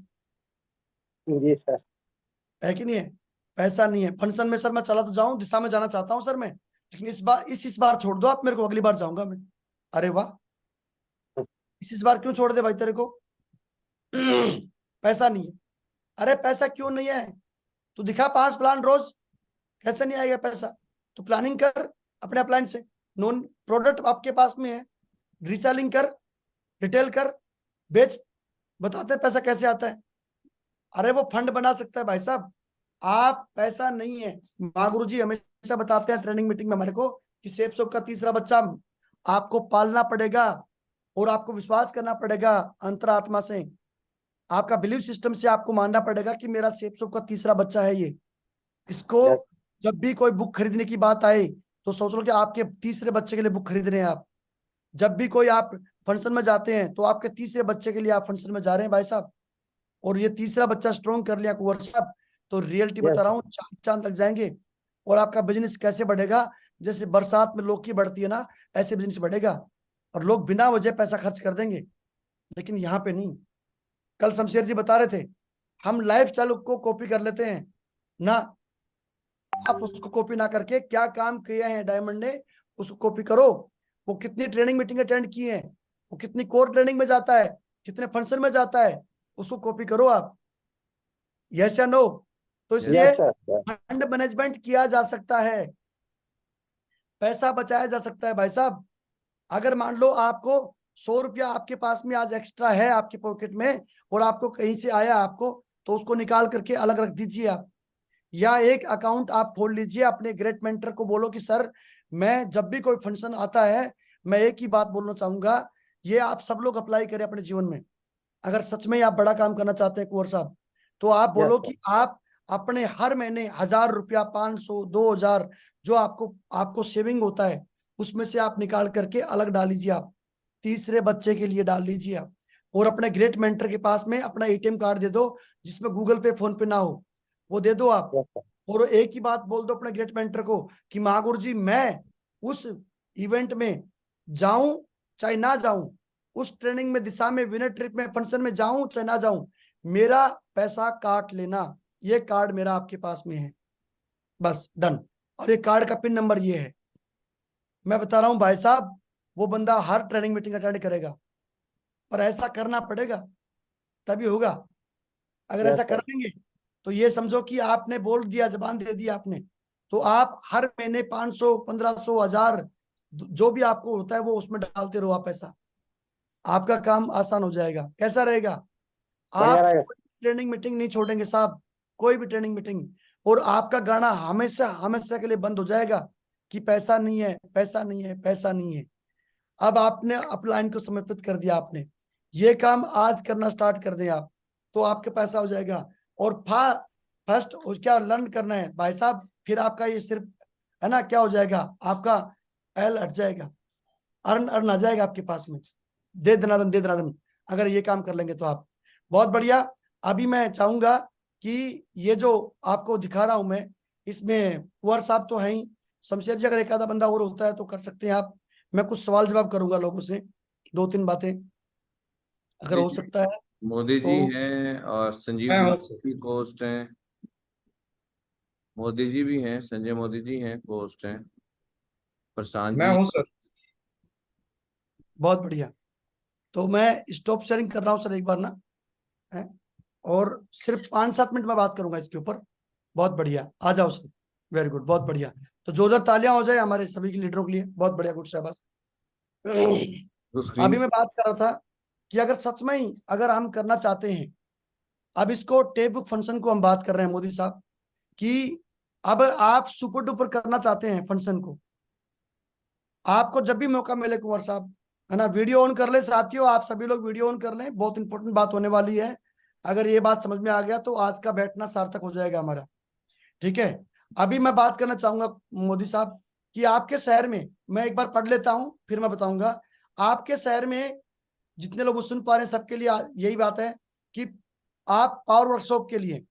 जी सर। है कि नहीं है? पैसा नहीं है। फंक्शन में सर मैं चला तो जाऊं, दिशा में जाना चाहता हूं सर मैं, लेकिन इस बार छोड़ दो आप मेरे को, अगली बार जाऊंगा मैं। अरे वाह, इस बार क्यों छोड़ दे भाई तेरे को? पैसा नहीं है। अरे पैसा क्यों नहीं है? तू दिखा 5 प्लान रोज, कैसे नहीं आएगा पैसा? तो प्लानिंग कर अपने अपलाइन से, नॉन प्रोडक्ट आपके पास में है, रीसेलिंग कर, रिटेल कर, बेच, बताते पैसा कैसे आता है। अरे वो फंड बना सकता है भाई साहब, आप पैसा नहीं है। माँ गुरु जी हमेशा बताते हैं ट्रेनिंग मीटिंग में हमारे को कि सेफ शॉप का तीसरा बच्चा आपको पालना पड़ेगा और आपको विश्वास करना पड़ेगा अंतरात्मा से, आपका बिलीव सिस्टम से आपको मानना पड़ेगा कि मेरा सेफ शॉप का तीसरा बच्चा है ये। इसको जब भी कोई बुक खरीदने की बात आए तो सोच लो कि आपके तीसरे बच्चे के लिए बुक खरीद रहे हैं आप। जब भी कोई आप फंक्शन में जाते हैं तो आपके तीसरे बच्चे के लिए आप फंक्शन में जा रहे हैं भाई साहब। और ये तीसरा बच्चा स्ट्रॉन्ग कर लिया कुंवर साहब तो रियलिटी बता रहा हूँ, चांद लग जाएंगे। और आपका बिजनेस कैसे बढ़ेगा? जैसे बरसात में लौकी बढ़ती है ना, ऐसे बिजनेस बढ़ेगा। और लोग बिना वजह पैसा खर्च कर देंगे, लेकिन यहाँ पे नहीं। कल शमशेर जी बता रहे थे हम लाइफ स्टाइल को कॉपी कर लेते हैं ना, आप उसको कॉपी ना करके क्या काम किया है डायमंड ने उसको कॉपी करो। वो कितनी ट्रेनिंग मीटिंग अटेंड की है, वो कितनी कोर ट्रेनिंग में जाता है, कितने फंक्शन में जाता है, उसको कॉपी करो आप। यस या नो? तो इसलिए फंड मैनेजमेंट किया जा सकता है, पैसा बचाया जा सकता है भाई साहब। अगर मान लो आपको 100 रुपया आपके पास में आज एक्स्ट्रा है आपके पॉकेट में और आपको कहीं से आया आपको, तो उसको निकाल करके अलग रख दीजिए आप, या एक अकाउंट आप खोल लीजिए। अपने ग्रेट मेंटर को बोलो कि सर मैं जब भी कोई फंक्शन आता है मैं एक ही बात बोलना चाहूंगा, ये आप सब लोग अप्लाई करें अपने जीवन में। अगर सच में आप बड़ा काम करना चाहते हैं कुंवर साहब, तो आप बोलो कि आप अपने हर महीने 1000 रुपया, 500, 2000 जो आपको सेविंग होता है उसमें से आप निकाल करके अलग डाल लीजिए, आप तीसरे बच्चे के लिए डाल लीजिए आप। और अपने ग्रेट मेंटर के पास में अपना एटीएम कार्ड दे दो जिसमें गूगल पे फोन पे ना हो, वो दे दो आप। और एक ही बात बोल दो अपने ग्रेट मेंटर को कि महागुरु जी मैं उस इवेंट में जाऊं चाहे ना जाऊं, उस ट्रेनिंग में, दिशा में, विनर ट्रिप में, फंक्शन में जाऊं चाहे ना जाऊं, मेरा पैसा काट लेना, ये कार्ड मेरा आपके पास में है, बस डन। और ये कार्ड का पिन नंबर ये है। मैं बता रहा हूं भाई साहब, वो बंदा हर ट्रेनिंग मीटिंग अटेंड करेगा, पर ऐसा करना पड़ेगा तभी होगा। अगर ऐसा कर लेंगे तो ये समझो कि आपने बोल दिया, जबान दे दी आपने, तो आप हर महीने 500, 1500, 1000 जो भी आपको होता है वो उसमें डालते रहो आप पैसा, आपका काम आसान हो जाएगा। कैसा रहेगा? आप ट्रेनिंग मीटिंग नहीं छोड़ेंगे साहब, कोई भी ट्रेनिंग मीटिंग, और आपका गाना हमेशा हमेशा के लिए बंद हो जाएगा कि पैसा नहीं है, पैसा नहीं है, पैसा नहीं है। अब आपने अपलाइन को समर्पित कर दिया, आपने ये काम आज करना स्टार्ट कर दें आप, तो आपके पैसा हो जाएगा। और फर्स्ट क्या लर्न करना है भाई साहब, फिर आपका ये सिर्फ है ना क्या हो जाएगा, आपका एल हट जाएगा, अर्न आ जाएगा आपके पास में। दे दनादन दे दनादन, अगर ये काम कर लेंगे तो आप बहुत बढ़िया। अभी मैं चाहूंगा कि ये जो आपको दिखा रहा हूं मैं, इसमें कुंवर साहब तो है ही, शमशेर जी अगर एक आधा बंदा और होता है तो कर सकते हैं आप। मैं कुछ सवाल जवाब करूंगा लोगों से, 2-3 बातें अगर जी हो जी, सकता है मोदी जी तो। हैं और संजीव मैं हूँ कुमार भी होस्ट हैं। मोदी जी भी हैं, संजय मोदी जी हैं, होस्ट हैं। प्रशांत मैं जी। हूँ सर। बहुत बढ़िया। तो मैं स्टॉप शेयरिंग कर रहा हूँ सर एक बार ना, है, और सिर्फ 5-7 मिनट में बात करूंगा इसके ऊपर। बहुत बढ़िया, आ जाओ सर। वेरी गुड, बहुत बढ़िया। तो जोरदार तालियां हो जाए हमारे सभी के लीडरों के लिए। बहुत बढ़िया, गुड शाबाश। तो अभी स्क्रीन। मैं बात कर रहा था कि अगर सच में ही अगर हम करना चाहते हैं, अब इसको टेप बुक फंक्शन को हम बात कर रहे हैं मोदी साहब, कि अब आप सुपर डुपर करना चाहते हैं फंक्शन को, आपको जब भी मौका मिले कुंवर साहब, है ना, वीडियो ऑन कर ले साथियों, आप सभी लोग वीडियो ऑन कर लें, बहुत इंपॉर्टेंट बात होने वाली है। अगर ये बात समझ में आ गया तो आज का बैठना सार्थक हो जाएगा हमारा, ठीक है। अभी मैं बात करना चाहूंगा मोदी साहब कि आपके शहर में, मैं एक बार पढ़ लेता हूं फिर मैं बताऊंगा। आपके शहर में जितने लोग सुन पा रहे हैं सबके लिए यही बात है कि आप पावर वर्कशॉप के लिए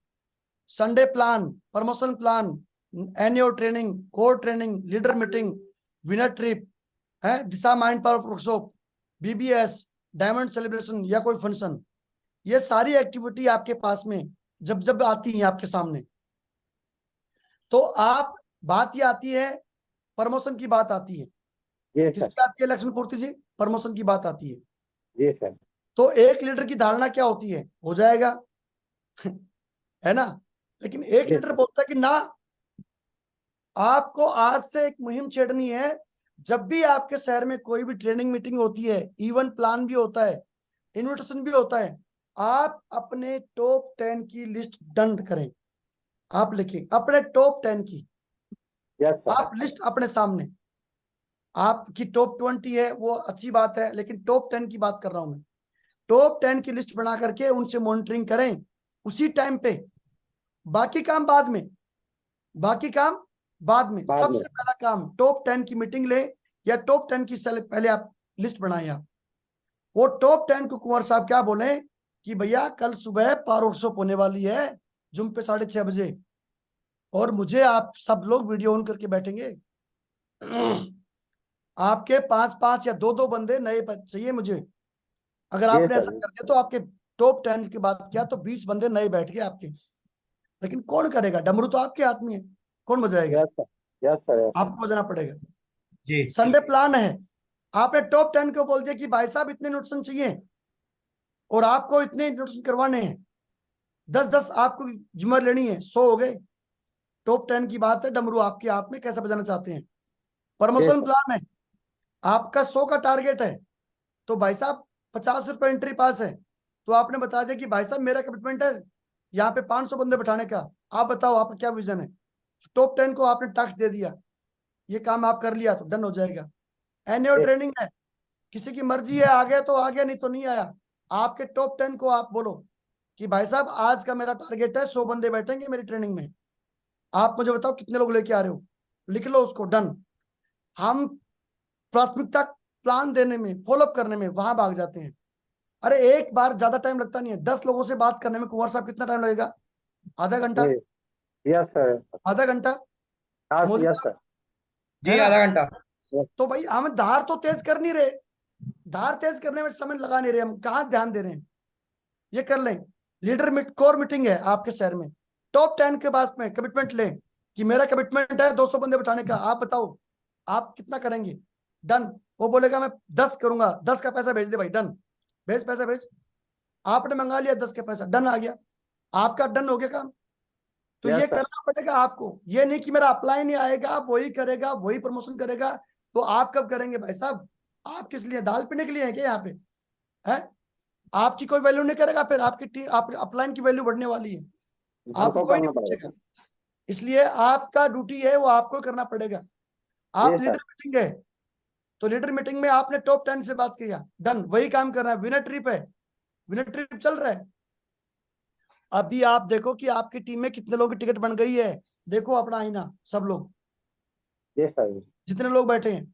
Sunday plan, promotion plan, annual training, core training, leader meeting, winner trip है, Disha mind power workshop, BBS, diamond celebration या कोई फंक्शन, ये सारी एक्टिविटी आपके पास में जब जब आती है आपके सामने, तो आप बात ये आती है, प्रमोशन की बात आती है। जी सर। किसकी आती है लक्ष्मण पूर्ति जी? प्रमोशन की बात आती है। जी सर। तो एक लीडर की धारणा क्या होती है, हो जाएगा है ना, लेकिन एक जी लीडर सर। बोलता है कि ना, आपको आज से एक मुहिम छेड़नी है। जब भी आपके शहर में कोई भी ट्रेनिंग मीटिंग होती है, इवेंट प्लान भी होता है, इन्विटेशन भी होता है, आप अपने टॉप 10 की लिस्ट डन करें। आप लिखिए अपने टॉप 10 की, यस सर। आप लिस्ट अपने सामने, आपकी टॉप 20 है वो अच्छी बात है, लेकिन टॉप 10 की बात कर रहा हूं मैं। टॉप 10 की लिस्ट बना करके उनसे मॉनिटरिंग करें उसी टाइम पे। बाकी काम बाद में, बाकी काम बाद में, बाद में। सबसे पहला काम टॉप 10 की मीटिंग ले, या टॉप 10 की पहले आप लिस्ट बनाए। आप वो टॉप 10 को कुंवर साहब क्या बोले कि भैया कल सुबह पावर वर्कशॉप होने वाली है जुम पे 6:30 बजे, और मुझे आप सब लोग वीडियो ऑन करके बैठेंगे। आपके 5-5 या 2-2 बंदे नए चाहिए मुझे। अगर जी आपने सर। ऐसा कर दिया तो आपके टॉप 10 की बात किया तो 20 बंदे नए बैठ गए आपके। लेकिन कौन करेगा? डमरू तो आपके हाथ में है, कौन बजाएगा? Yes sir. Yes sir. Yes sir. आपको बजाना पड़ेगा। जी। संडे प्लान है, आपने टॉप 10 को बोल दिया कि भाई साहब इतने नोटिशन चाहिए और आपको इतने नोटिशन करवाने हैं, 10-10 आपको जिम्मेदारी लेनी है, 100 हो गए। टॉप 10 की बात है, डमरू आपके हाथ में, कैसा बजाना चाहते हैं। जी प्रमोशन सर। प्लान है, आपका 100 का टारगेट है, तो भाई साहब 50 रुपए एंट्री पास है, तो आपने बता दिया कि भाई साहब मेरा कमिटमेंट है यहाँ पे 500 बंदे बैठाने का, आप बताओ आपका क्या विजन है। टॉप 10 को आपने टास्क दे दिया, ये काम आप कर लिया तो डन हो जाएगा। एनुअल जी। ट्रेनिंग है, किसी की मर्जी है, आ गया तो आ गया, नहीं तो नहीं आया। आपके टॉप 10 को आप बोलो कि भाई साहब आज का मेरा टारगेट है 100 बंदे बैठेंगे मेरी ट्रेनिंग में, आप मुझे बताओ कितने लोग लेके आ रहे हो, लिख लो उसको, डन। हम प्राथमिकता प्लान देने में, फॉलोअप करने में वहां भाग जाते हैं। अरे एक बार ज्यादा टाइम लगता नहीं है, 10 लोगों से बात करने में कुंवर साहब कितना टाइम लगेगा? आधा घंटा, जी। Yes sir. आधा घंटा। हाँ मोदी यस साहब, सर। है जी ना, आधा घंटा। तो भाई हम धार तो तेज कर नहीं रहे, धार तेज करने में समय लगा नहीं रहे, हम कहाँ ध्यान दे रहे हैं। ये कर लें, लीडर कोर मीटिंग है आपके शहर में, टॉप 10 के पास में कमिटमेंट लें कि मेरा कमिटमेंट है 200 बंदे बैठाने का, आप बताओ आप कितना करेंगे, डन। वो बोलेगा मैं 10 करूंगा, 10 का पैसा भेज दे भाई, डन, भेज पैसा भेज। आपने मंगा लिया 10 का पैसा, डन आ गया, आपका डन हो गया काम। तो यस ये सर। करना पड़ेगा आपको, ये नहीं कि मेरा अप्लाई नहीं आएगा वही करेगा वही प्रमोशन करेगा। तो आप कब करेंगे भाई साहब? आप किस लिए, दाल पीने के लिए है क्या यहाँ पे? है, आपकी कोई वैल्यू नहीं करेगा, फिर आपकी टीम, आप अपलाइन की वैल्यू बढ़ने वाली है, आपको हमको कोई करना नहीं पड़ेगा। पूछेगा। इसलिए आपका ड्यूटी है वो आपको करना पड़ेगा। जी आप सर। लीडर मीटिंग है, तो लीडर मीटिंग में आपने टॉप 10 से बात किया, डन, वही काम कर रहा है। विनर ट्रिप है, विनर ट्रिप चल रहा है। अभी आप देखो कि आपकी टीम में कितने लोगों की टिकट बन गई है, देखो अपना आईना, सब लोग जी सर। जितने लोग बैठे हैं,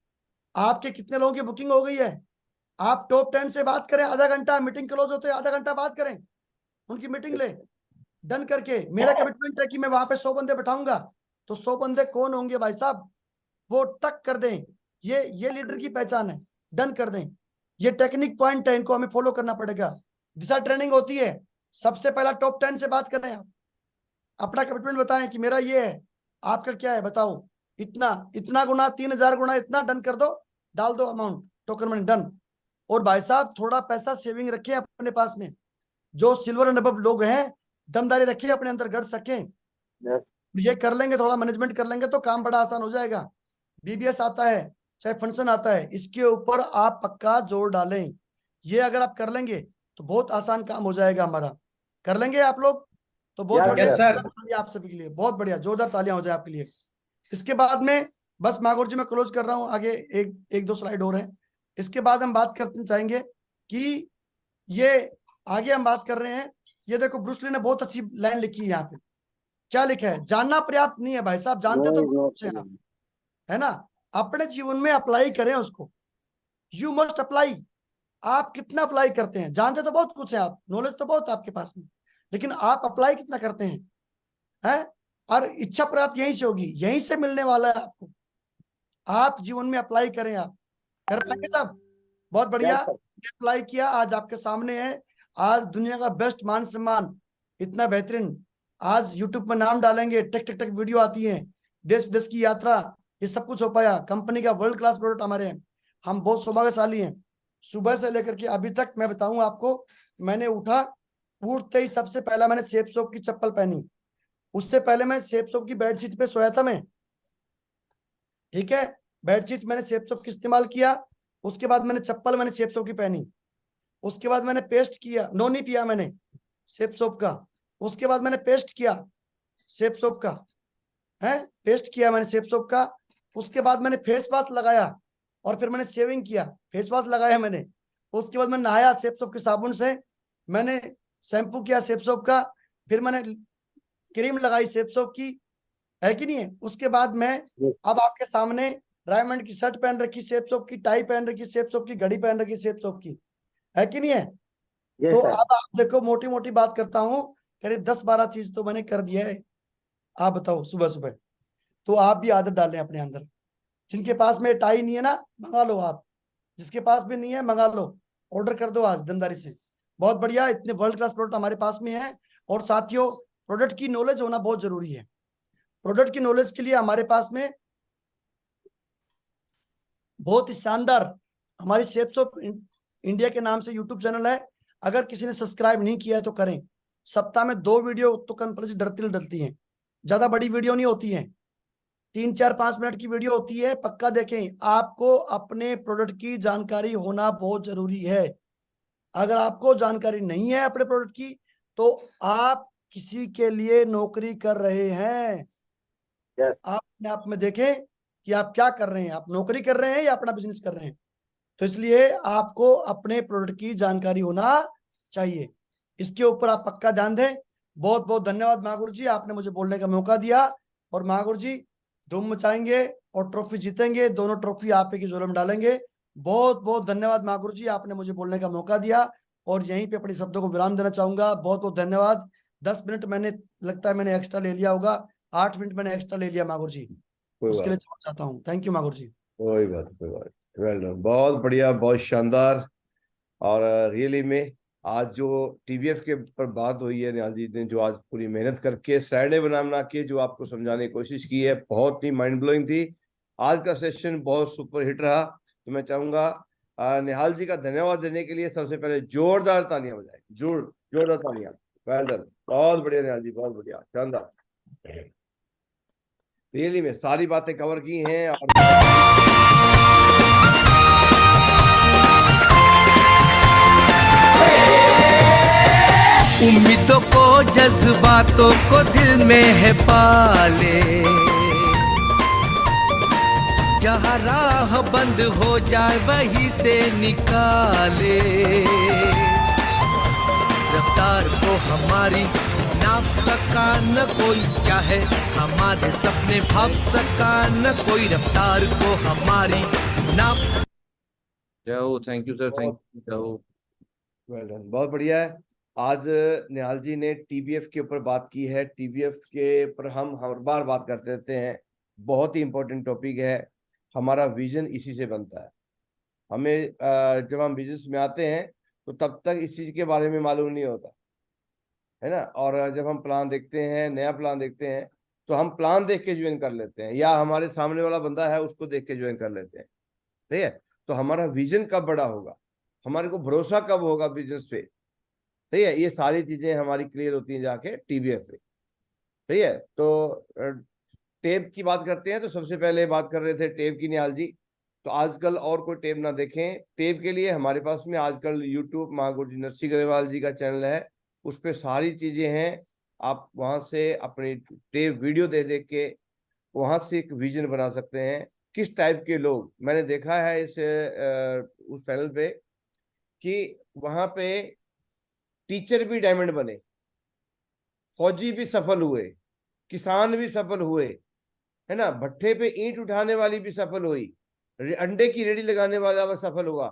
आपके कितने लोगों की बुकिंग हो गई है, आप टॉप 10 से बात करें, आधा घंटा मीटिंग क्लोज होते आधा घंटा बात करें, उनकी मीटिंग ले डन करके। मेरा कमिटमेंट है कि मैं वहां पे 100 बंदे बैठाऊंगा, तो 100 बंदे कौन होंगे भाई साहब, वो टक कर दें। ये लीडर की पहचान है, डन कर दें। ये टेक्निक पॉइंट है, इनको हमें फॉलो करना पड़ेगा। दिशा ट्रेनिंग होती है, सबसे पहला टॉप 10 से बात करें। आप अपना कमिटमेंट बताएं कि मेरा ये है, आपका क्या है, बताओ। इतना गुना 3000 गुना इतना डन कर दो, डाल दो अमाउंट, टोकन मनी डन। और भाई साहब थोड़ा पैसा सेविंग रखें अपने पास में। जो सिल्वर एंड अबव लोग हैं, दमदारी रखिए, अपने अंदर गढ़ सकें। ये कर लेंगे, थोड़ा मैनेजमेंट कर लेंगे तो काम बड़ा आसान हो जाएगा। बीबीएस आता है, चाहे फंक्शन आता है, इसके ऊपर आप पक्का जोर डालें। ये अगर आप कर लेंगे तो बहुत आसान काम हो जाएगा हमारा। कर लेंगे आप लोग तो बहुत बढ़िया सर, आप सभी के लिए बहुत बढ़िया, जोरदार तालियां हो जाए आपके लिए। इसके बाद में बस मागुर जी मैं क्लोज कर रहा हूं, आगे एक दो स्लाइड हो रहे हैं। इसके बाद हम बात करते चाहेंगे कि ये आगे हम बात कर रहे हैं। ये देखो ब्रूस ली ने बहुत अच्छी लाइन लिखी है यहाँ पे। क्या लिखा है, जानना पर्याप्त नहीं है भाई साहब, जानते तो बहुत कुछ है, है ना। अपने जीवन में अप्लाई करें उसको, यू मस्ट अप्लाई। आप कितना अप्लाई करते हैं, जानते तो बहुत कुछ है आप, नॉलेज तो बहुत आपके पास में, लेकिन आप अप्लाई कितना करते हैं? और इच्छा प्राप्त यहीं से होगी, यहीं से मिलने वाला है आपको। आप जीवन में अप्लाई करें, आप कर पाएंगे साहब, बहुत बढ़िया। अप्लाई किया, आज आपके सामने है। आज दुनिया का बेस्ट मान सम्मान, इतना बेहतरीन। आज यूट्यूब में नाम डालेंगे, टेक टेक टेक वीडियो आती है, देश विदेश की यात्रा, ये सब कुछ हो पाया। कंपनी का वर्ल्ड क्लास प्रोडक्ट हमारे हैं, हम बहुत सौभाग्यशाली हैं। सुबह से लेकर के अभी तक मैं बताऊं आपको, मैंने उठते ही सबसे पहला मैंने सेफ सोप की चप्पल पहनी। उससे पहले मैं सेफ सोप की बेडशीट पे सोया था मैं, ठीक है। बेडशीट मैंने सेफ सोप की इस्तेमाल किया। उसके बाद मैंने चप्पल मैंने सेफ सोप की पहनी। उसके बाद मैंने पेस्ट किया, नोनी पिया मैंने सेफ सोप का। उसके बाद मैंने पेस्ट किया सेफ सोप का, है पेस्ट किया मैंने सेफ सोप का। उसके बाद मैंने फेस वॉश लगाया और फिर मैंने शेविंग किया, फेस वॉश लगाया मैंने। उसके बाद मैं नहाया सेफ सोप के साबुन से, मैंने शैम्पू किया सेफ सोप का, फिर मैंने क्रीम लगाई सेफ सोप की, है कि नहीं है। उसके बाद मैं अब आपके सामने डायमंड की शर्ट पहन रखी सेफ सोप की, टाई पहन रखी सेफ सोप की, घड़ी पहन रखी सेफ सोप की, है कि नहीं है। तो अब आप देखो, मोटी मोटी बात करता हूँ, करीब 10-12 चीज तो मैंने कर दिया है। आप बताओ सुबह सुबह, तो आप भी आदत डालें अपने अंदर। जिनके पास में टाई नहीं है ना, मंगा लो आप, जिसके पास भी नहीं है मंगा लो, ऑर्डर कर दो आज दमदारी से। बहुत बढ़िया, इतने वर्ल्ड क्लास प्रोडक्ट हमारे पास में है। और साथियों, प्रोडक्ट की नॉलेज होना बहुत जरूरी है। प्रोडक्ट की नॉलेज के लिए हमारे पास में बहुत ही शानदार हमारी सेफ सोप इंडिया के नाम से यूट्यूब चैनल है। अगर किसी ने सब्सक्राइब नहीं किया है तो करें। सप्ताह में 2 वीडियो तो कंपल्सरी डलती हैं, ज्यादा बड़ी वीडियो नहीं होती है, 3-4-5 मिनट की वीडियो होती है, पक्का देखें। आपको अपने प्रोडक्ट की जानकारी होना बहुत जरूरी है। अगर आपको जानकारी नहीं है अपने प्रोडक्ट की, तो आप किसी के लिए नौकरी कर रहे हैं। आप अपने आप में देखें कि आप क्या कर रहे हैं, आप नौकरी कर रहे हैं या अपना बिजनेस कर रहे हैं। तो इसलिए आपको अपने प्रोडक्ट की जानकारी होना चाहिए, इसके ऊपर आप पक्का ध्यान दें। बहुत बहुत धन्यवाद मागुर जी, आपने मुझे बोलने का मौका दिया। और मागुर जी धूम मचाएंगे और ट्रॉफी जीतेंगे, दोनों ट्रॉफी आप ही की झोले में डालेंगे। बहुत बहुत धन्यवाद मागुर जी, आपने मुझे बोलने का मौका दिया। और यहीं पे अपने शब्दों को विराम देना चाहूंगा। बहुत बहुत धन्यवाद। 10 मिनट मैंने, लगता है मैंने एक्स्ट्रा ले लिया होगा, 8 मिनट मैंने एक्स्ट्रा ले लिया मागुर जी, उसके लिए क्षमा चाहता हूँ। थैंक यू मागुर जी। कोई बात, वेल डन, बहुत बढ़िया, बहुत शानदार। और रियली में आज जो टीवीएफ के पर बात हुई है, निहाल जी ने जो आज पूरी मेहनत करके स्लाइडें बना के जो आपको समझाने की कोशिश की है, बहुत ही माइंड ब्लोइंग थी। आज का सेशन बहुत सुपर हिट रहा। तो मैं चाहूंगा निहाल जी का धन्यवाद देने के लिए सबसे पहले जोरदार तालियां बजाएं, जोरदार तालियां। वेल डन, बहुत बढ़िया निहाल जी, बहुत बढ़िया, शानदार। रियली में सारी बातें कवर की हैं। और उम्मीदों को, जज्बातों को दिल में है पाले, जहाँ राह बंद हो जाए वहीं से निकाले। रफ्तार को हमारी नाप सका न कोई, क्या है हमारे सपने भाप सका न कोई, रफ्तार को हमारी नाप जय हो, thank you sir, thank you, जय हो। वेल डन, बहुत बढ़िया है। आज निहाल जी ने टीबीएफ के ऊपर बात की है। टीबीएफ के ऊपर हम हर बार बात करते रहते हैं, बहुत ही इंपॉर्टेंट टॉपिक है। हमारा विजन इसी से बनता है। हमें जब हम बिजनेस में आते हैं तो तब तक इस चीज के बारे में मालूम नहीं होता है ना। और जब हम प्लान देखते हैं, नया प्लान देखते हैं, तो हम प्लान देख के ज्वाइन कर लेते हैं, या हमारे सामने वाला बंदा है उसको देख के ज्वाइन कर लेते हैं। ठीक है, तो हमारा विजन कब बड़ा होगा, हमारे को भरोसा कब होगा बिजनेस पे, ठीक है, ये सारी चीजें हमारी क्लियर होती हैं जाके टीबीएफ पे। ठीक है, तो टेप की बात करते हैं तो सबसे पहले बात कर रहे थे टेप की निहाल जी। तो आजकल और कोई टेप ना देखें, टेप के लिए हमारे पास में आजकल यूट्यूब महागुरु जी नरसिंह ग्रेवाल जी का चैनल है, उस पर सारी चीजें हैं। आप वहां से अपनी टेप वीडियो देख देख के वहां से एक विजन बना सकते हैं। किस टाइप के लोग मैंने देखा है इस उस चैनल पे कि वहां पे टीचर भी डायमंड बने, फौजी भी सफल हुए, किसान भी सफल हुए, है ना, भट्ठे पे ईंट उठाने वाली भी सफल हुई, अंडे की रेडी लगाने वाला भी सफल हुआ,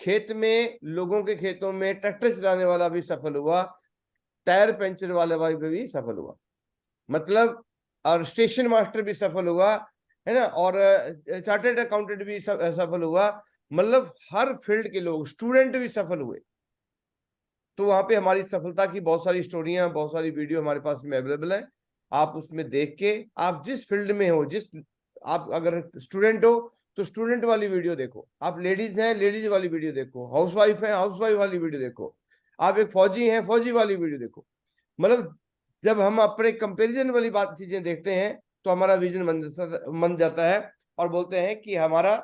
खेत में लोगों के खेतों में ट्रैक्टर चलाने वाला भी सफल हुआ, टायर पंचर वाला भी सफल हुआ, मतलब और स्टेशन मास्टर भी सफल हुआ, है ना, और चार्टर्ड अकाउंटेंट भी सफल हुआ, मतलब हर फील्ड के लोग, स्टूडेंट भी सफल हुए। तो वहां पे हमारी सफलता की बहुत सारी स्टोरियां, बहुत सारी वीडियो हमारे पास में अवेलेबल है। आप उसमें देख के, आप जिस फील्ड में हो, आप अगर स्टूडेंट हो तो स्टूडेंट वाली वीडियो देखो, आप लेडीज हैं लेडीज वाली वीडियो देखो, हाउसवाइफ है हाउसवाइफ वाली वीडियो देखो, आप एक फौजी हैं फौजी वाली वीडियो देखो। मतलब जब हम अपने कंपैरिजन वाली बात चीजें देखते हैं तो हमारा विजन बन जाता है, और बोलते हैं कि हमारा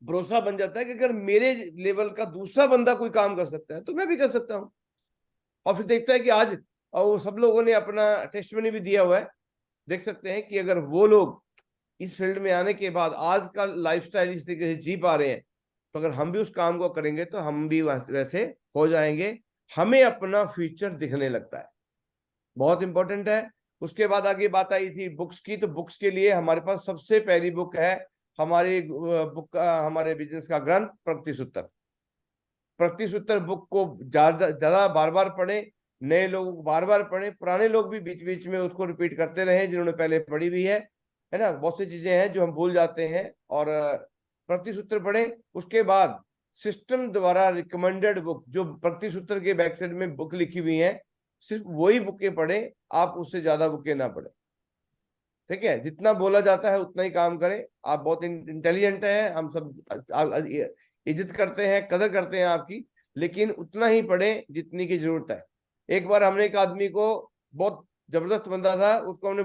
भरोसा बन जाता है कि अगर मेरे लेवल का दूसरा बंदा कोई काम कर सकता है तो मैं भी कर सकता हूं। और फिर देखता है कि आज वो सब लोगों ने अपना टेस्टमनी भी दिया हुआ है, देख सकते हैं कि अगर वो लोग इस फील्ड में आने के बाद आज का लाइफस्टाइल इस तरीके से जी पा रहे हैं, तो अगर हम भी उस काम को करेंगे तो हम भी वैसे हो जाएंगे। हमें अपना फ्यूचर दिखने लगता है, बहुत इंपॉर्टेंट है। उसके बाद आगे बात आई थी बुक्स की, तो बुक्स के लिए हमारे पास सबसे पहली बुक है हमारी बुक हमारे बिजनेस का ग्रंथ प्रगति सूत्र। प्रगति सूत्र बुक को ज्यादा बार बार पढ़े, नए लोग बार बार पढ़े, पुराने लोग भी बीच बीच में उसको रिपीट करते रहे जिन्होंने पहले पढ़ी हुई है ना। बहुत सी चीजें हैं जो हम भूल जाते हैं, और प्रगति सूत्र पढ़े। उसके बाद सिस्टम द्वारा रिकमेंडेड बुक, जो प्रगति सूत्र के बैक साइड में बुक लिखी हुई है, सिर्फ वही बुकें पढ़े, आप उससे ज्यादा बुकें ना पढ़े। ठीक है, जितना बोला जाता है उतना ही काम करें। आप बहुत इंटेलिजेंट हैं, हम सब इज्जत करते हैं, कदर करते हैं आपकी, लेकिन उतना ही पढ़ें जितनी की जरूरत है। एक बार हमने एक आदमी को, बहुत जबरदस्त बंदा था, उसको हमने